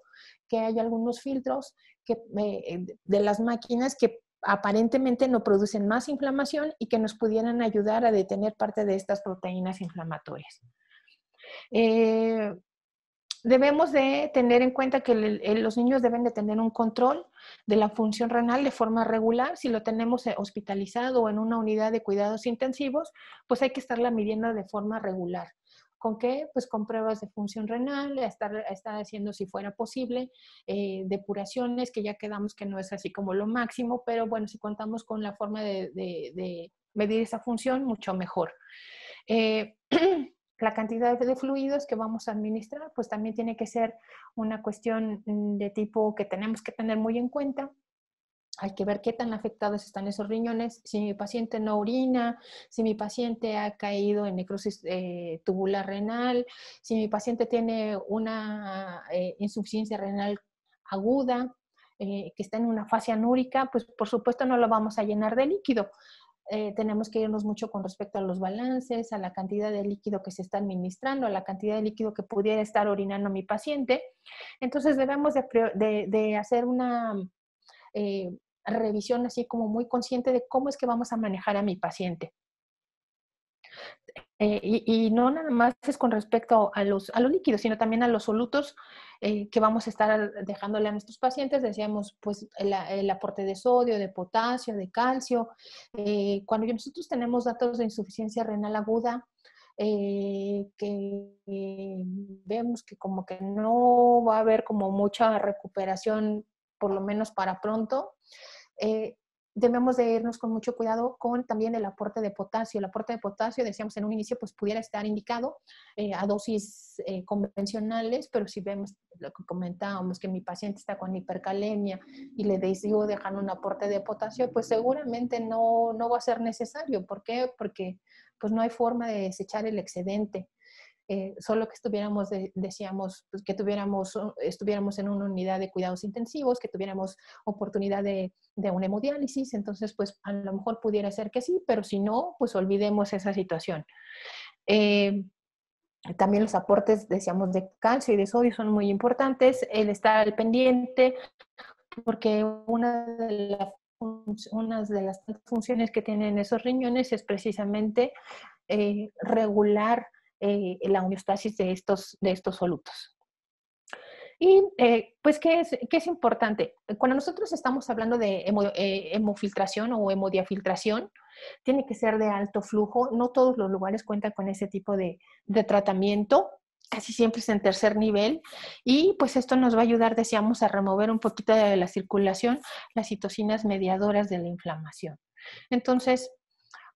que hay algunos filtros de las máquinas que aparentemente no producen más inflamación y que nos pudieran ayudar a detener parte de estas proteínas inflamatorias. Debemos de tener en cuenta que los niños deben de tener un control de la función renal de forma regular. Si lo tenemos hospitalizado o en una unidad de cuidados intensivos, pues hay que estarla midiendo de forma regular. ¿Con qué? Pues con pruebas de función renal, estar haciendo, si fuera posible, depuraciones, que ya quedamos que no es así como lo máximo, pero bueno, si contamos con la forma de medir esa función, mucho mejor. La cantidad de fluidos que vamos a administrar, pues también tiene que ser una cuestión de tipo que tenemos que tener muy en cuenta. Hay que ver qué tan afectados están esos riñones. Si mi paciente no orina, si mi paciente ha caído en necrosis tubular renal, si mi paciente tiene una insuficiencia renal aguda, que está en una fase anúrica, pues por supuesto no lo vamos a llenar de líquido. Tenemos que irnos mucho con respecto a los balances, a la cantidad de líquido que se está administrando, a la cantidad de líquido que pudiera estar orinando mi paciente. Entonces debemos de hacer una revisión así como muy consciente de cómo es que vamos a manejar a mi paciente. Y no nada más es con respecto a los líquidos, sino también a los solutos que vamos a estar dejándole a nuestros pacientes. Decíamos, pues, el aporte de sodio, de potasio, de calcio. Cuando nosotros tenemos datos de insuficiencia renal aguda, que vemos que como que no va a haber como mucha recuperación, por lo menos para pronto, debemos de irnos con mucho cuidado con también el aporte de potasio. El aporte de potasio, decíamos en un inicio, pues pudiera estar indicado a dosis convencionales, pero si vemos lo que comentábamos, que mi paciente está con hipercalemia y le decido dejar un aporte de potasio, pues seguramente no va a ser necesario. ¿Por qué? Porque pues no hay forma de desechar el excedente. Solo que decíamos, pues, que estuviéramos en una unidad de cuidados intensivos, que tuviéramos oportunidad de una hemodiálisis. Entonces, pues a lo mejor pudiera ser que sí, pero si no, pues olvidemos esa situación. También los aportes, decíamos, de calcio y de sodio son muy importantes. El estar al pendiente, porque una de las una de las funciones que tienen esos riñones es precisamente regular la homeostasis de estos solutos. Y pues, ¿qué es importante? Cuando nosotros estamos hablando de hemofiltración o hemodiafiltración, tiene que ser de alto flujo. No todos los lugares cuentan con ese tipo de tratamiento. Casi siempre es en tercer nivel. Y pues esto nos va a ayudar, decíamos, a remover un poquito de la circulación las citocinas mediadoras de la inflamación. Entonces,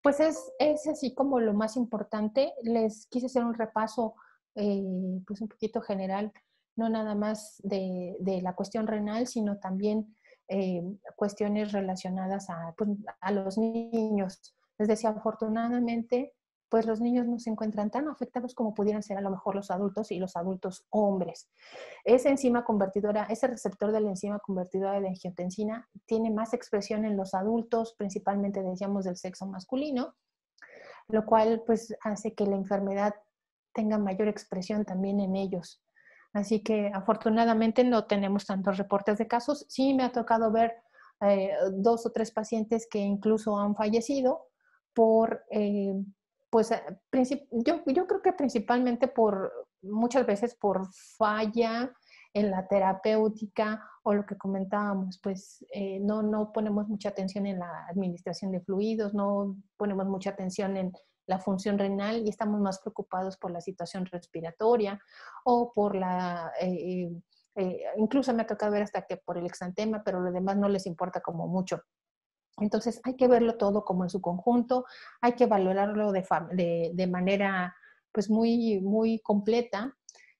pues es así como lo más importante. Les quise hacer un repaso pues un poquito general, no nada más de la cuestión renal, sino también cuestiones relacionadas pues, a los niños. Les decía, afortunadamente, pues los niños no se encuentran tan afectados como pudieran ser a lo mejor los adultos y los adultos hombres. Esa enzima convertidora, ese receptor de la enzima convertidora de angiotensina tiene más expresión en los adultos, principalmente decíamos del sexo masculino, lo cual pues hace que la enfermedad tenga mayor expresión también en ellos. Así que afortunadamente no tenemos tantos reportes de casos. Sí me ha tocado ver 2 o 3 pacientes que incluso han fallecido por, pues yo creo que principalmente muchas veces por falla en la terapéutica o lo que comentábamos, pues no ponemos mucha atención en la administración de fluidos, no ponemos mucha atención en la función renal y estamos más preocupados por la situación respiratoria o por incluso me ha tocado ver hasta que por el exantema, pero lo demás no les importa como mucho. Entonces hay que verlo todo como en su conjunto, hay que valorarlo de manera pues muy, muy completa.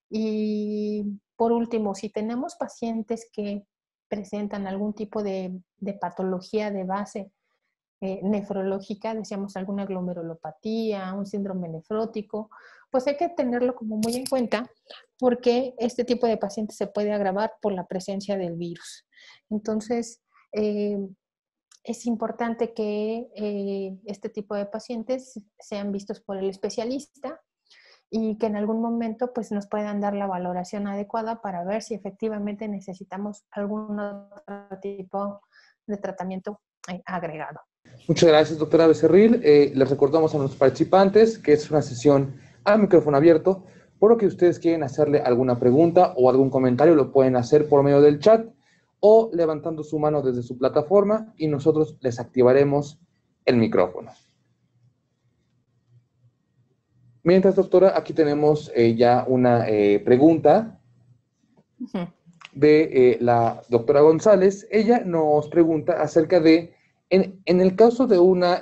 Y por último, si tenemos pacientes que presentan algún tipo de patología de base nefrológica, decíamos alguna glomerulopatía, un síndrome nefrótico, pues hay que tenerlo como muy en cuenta porque este tipo de pacientes se puede agravar por la presencia del virus. Entonces, es importante que este tipo de pacientes sean vistos por el especialista y que en algún momento pues, nos puedan dar la valoración adecuada para ver si efectivamente necesitamos algún otro tipo de tratamiento agregado. Muchas gracias, doctora Becerril. Les recordamos a nuestros participantes que es una sesión a micrófono abierto, por lo que ustedes quieren hacerle alguna pregunta o algún comentario, lo pueden hacer por medio del chat o levantando su mano desde su plataforma y nosotros les activaremos el micrófono. Mientras, doctora, aquí tenemos ya una pregunta de la doctora González. Ella nos pregunta acerca de, en el caso de una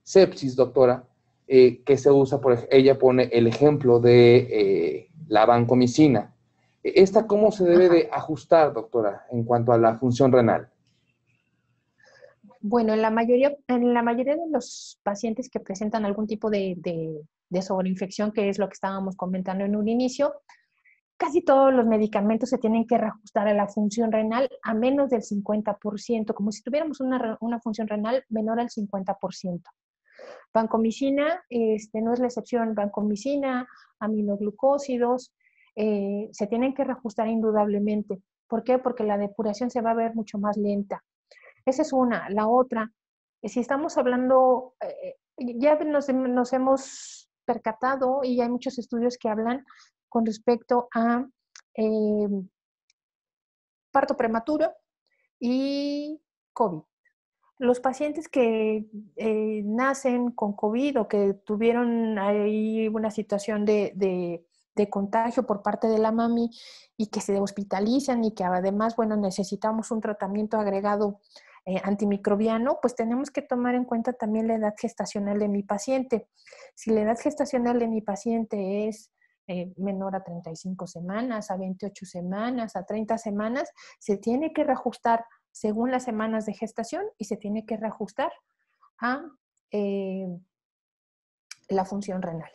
sepsis, doctora, que se usa, ella pone el ejemplo de la vancomicina. ¿Esta cómo se debe de ajustar, doctora, en cuanto a la función renal? Bueno, en la mayoría de los pacientes que presentan algún tipo de sobreinfección, que es lo que estábamos comentando en un inicio, casi todos los medicamentos se tienen que reajustar a la función renal a menos del 50%, como si tuviéramos una función renal menor al 50%. Vancomicina no es la excepción. Vancomicina, aminoglucósidos, se tienen que reajustar indudablemente. ¿Por qué? Porque la depuración se va a ver mucho más lenta. Esa es una. La otra, si estamos hablando, ya nos hemos percatado y hay muchos estudios que hablan con respecto a parto prematuro y COVID. Los pacientes que nacen con COVID o que tuvieron ahí una situación de contagio por parte de la mami y que se hospitalizan y que además, bueno, necesitamos un tratamiento agregado antimicrobiano, pues tenemos que tomar en cuenta también la edad gestacional de mi paciente. Si la edad gestacional de mi paciente es menor a 35 semanas, a 28 semanas, a 30 semanas, se tiene que reajustar según las semanas de gestación y se tiene que reajustar a la función renal.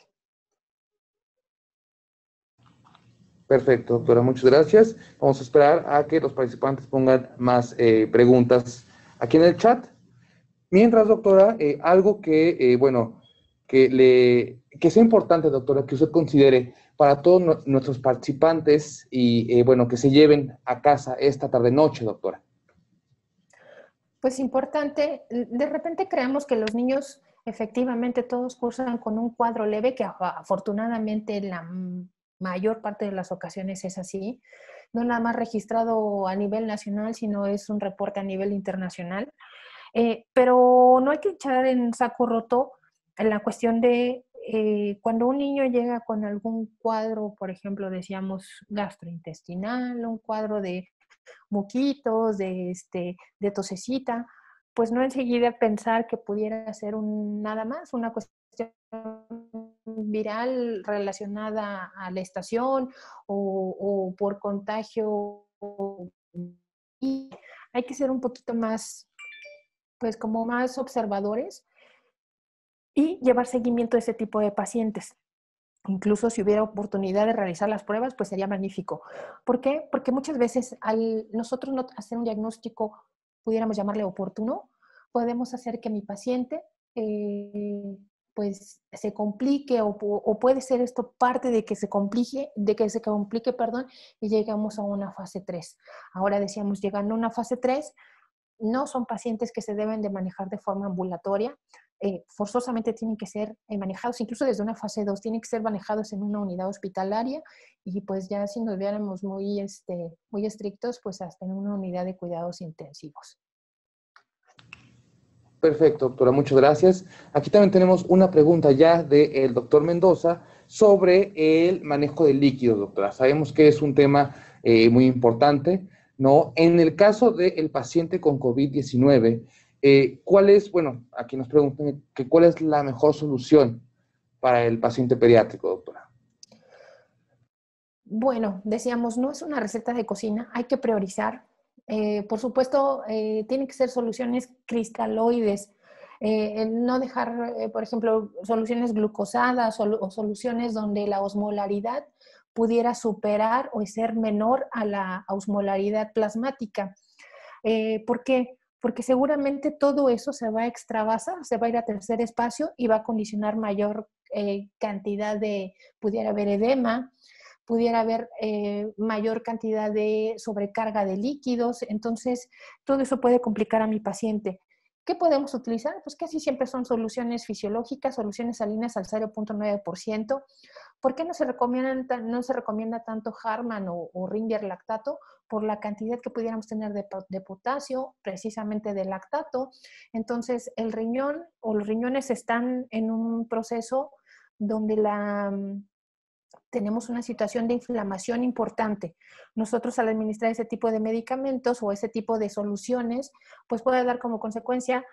Perfecto, doctora, muchas gracias. Vamos a esperar a que los participantes pongan más preguntas aquí en el chat. Mientras, doctora, algo que, bueno, que sea importante, doctora, que usted considere para todos nuestros participantes y, bueno, que se lleven a casa esta tarde-noche, doctora. Pues importante, de repente creemos que los niños efectivamente todos cursan con un cuadro leve, que afortunadamente en la mayor parte de las ocasiones es así, no nada más registrado a nivel nacional, sino es un reporte a nivel internacional. Pero no hay que echar en saco roto en la cuestión de cuando un niño llega con algún cuadro, por ejemplo, decíamos gastrointestinal, un cuadro de moquitos, de tosecita, pues no enseguida pensar que pudiera ser nada más una cuestión viral relacionada a la estación o por contagio. Y hay que ser un poquito más, pues como más observadores y llevar seguimiento de ese tipo de pacientes. Incluso si hubiera oportunidad de realizar las pruebas, pues sería magnífico. ¿Por qué? Porque muchas veces al nosotros no hacer un diagnóstico, pudiéramos llamarle oportuno, podemos hacer que mi paciente pues se complique o puede ser esto parte de que se complique, perdón, y llegamos a una fase 3. Ahora decíamos, llegando a una fase 3, no son pacientes que se deben de manejar de forma ambulatoria, forzosamente tienen que ser manejados, incluso desde una fase 2, tienen que ser manejados en una unidad hospitalaria y pues ya si nos viéramos muy estrictos, pues hasta en una unidad de cuidados intensivos. Perfecto, doctora, muchas gracias. Aquí también tenemos una pregunta ya del doctor Mendoza sobre el manejo de líquidos, doctora. Sabemos que es un tema muy importante, ¿no? En el caso del paciente con COVID-19, ¿cuál es, bueno, aquí nos preguntan que cuál es la mejor solución para el paciente pediátrico, doctora? Bueno, decíamos, no es una receta de cocina, hay que priorizar. Por supuesto, tienen que ser soluciones cristaloides, no dejar, por ejemplo, soluciones glucosadas o soluciones donde la osmolaridad pudiera superar o ser menor a la osmolaridad plasmática. ¿Por qué? Porque seguramente todo eso se va a extravasar, se va a ir a tercer espacio y va a condicionar mayor cantidad de, pudiera haber edema, pudiera haber mayor cantidad de sobrecarga de líquidos, entonces todo eso puede complicar a mi paciente. ¿Qué podemos utilizar? Pues casi siempre son soluciones fisiológicas, soluciones salinas al 0.9%. ¿Por qué no se recomienda tanto Harman o Ringer lactato? Por la cantidad que pudiéramos tener de potasio, precisamente de lactato. Entonces, el riñón o los riñones están en un proceso donde tenemos una situación de inflamación importante. Nosotros al administrar ese tipo de medicamentos o ese tipo de soluciones, pues puede dar como consecuencia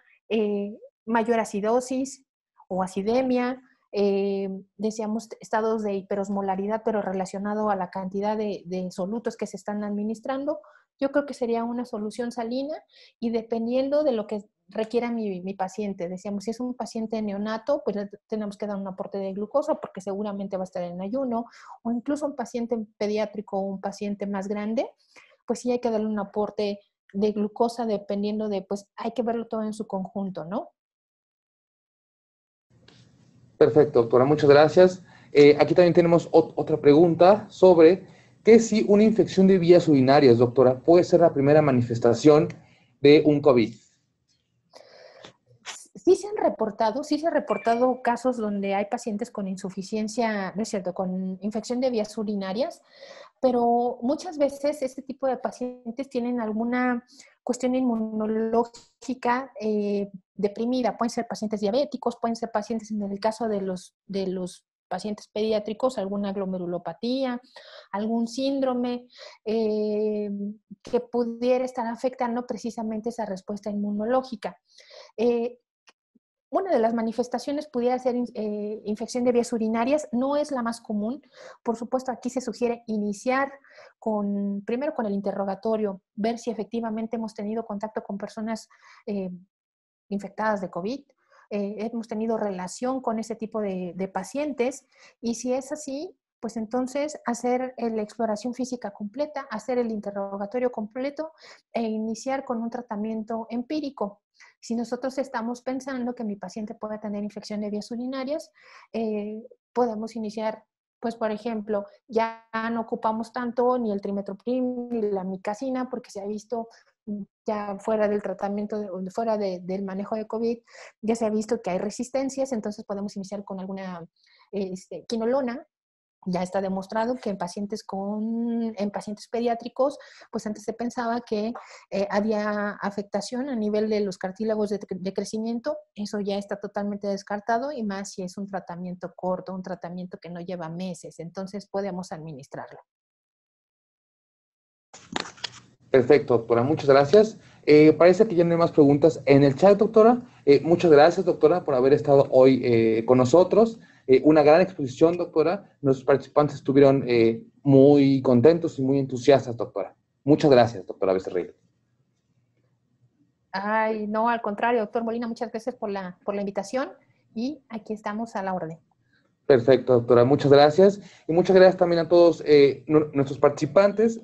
mayor acidosis o acidemia, decíamos estados de hiperosmolaridad, pero relacionado a la cantidad de solutos que se están administrando. Yo creo que sería una solución salina y dependiendo de lo que requiera mi paciente. Decíamos, si es un paciente neonato, pues tenemos que dar un aporte de glucosa porque seguramente va a estar en ayuno, o incluso un paciente pediátrico o un paciente más grande, pues sí hay que darle un aporte de glucosa dependiendo de, pues hay que verlo todo en su conjunto, ¿no? Perfecto, doctora, muchas gracias. Aquí también tenemos otra pregunta sobre que si una infección de vías urinarias, doctora, puede ser la primera manifestación de un COVID. Sí se han reportado casos donde hay pacientes con insuficiencia, no es cierto, con infección de vías urinarias, pero muchas veces este tipo de pacientes tienen alguna cuestión inmunológica deprimida. Pueden ser pacientes diabéticos, pueden ser pacientes, en el caso de los pacientes pediátricos, alguna glomerulopatía, algún síndrome que pudiera estar afectando precisamente esa respuesta inmunológica. Eh, una de las manifestaciones pudiera ser infección de vías urinarias, no es la más común. Por supuesto, aquí se sugiere iniciar primero con el interrogatorio, ver si efectivamente hemos tenido contacto con personas infectadas de COVID, hemos tenido relación con ese tipo de pacientes y si es así, pues entonces hacer la exploración física completa, hacer el interrogatorio completo e iniciar con un tratamiento empírico. Si nosotros estamos pensando que mi paciente puede tener infección de vías urinarias, podemos iniciar, pues por ejemplo, ya no ocupamos tanto ni el trimethoprim ni la micacina porque se ha visto ya fuera del tratamiento, fuera del manejo de COVID, ya se ha visto que hay resistencias, entonces podemos iniciar con alguna quinolona. Ya está demostrado que en pacientes pediátricos, pues antes se pensaba que había afectación a nivel de los cartílagos de crecimiento. Eso ya está totalmente descartado, y más si es un tratamiento corto, un tratamiento que no lleva meses. Entonces podemos administrarlo. Perfecto, doctora, muchas gracias. Parece que ya no hay más preguntas en el chat, doctora. Muchas gracias, doctora, por haber estado hoy con nosotros. Una gran exposición, doctora. Nuestros participantes estuvieron muy contentos y muy entusiastas, doctora. Muchas gracias, doctora Becerril. Ay, no, al contrario, doctor Molina, muchas gracias por la invitación, y aquí estamos a la orden. Perfecto, doctora, muchas gracias. Y muchas gracias también a todos nuestros participantes.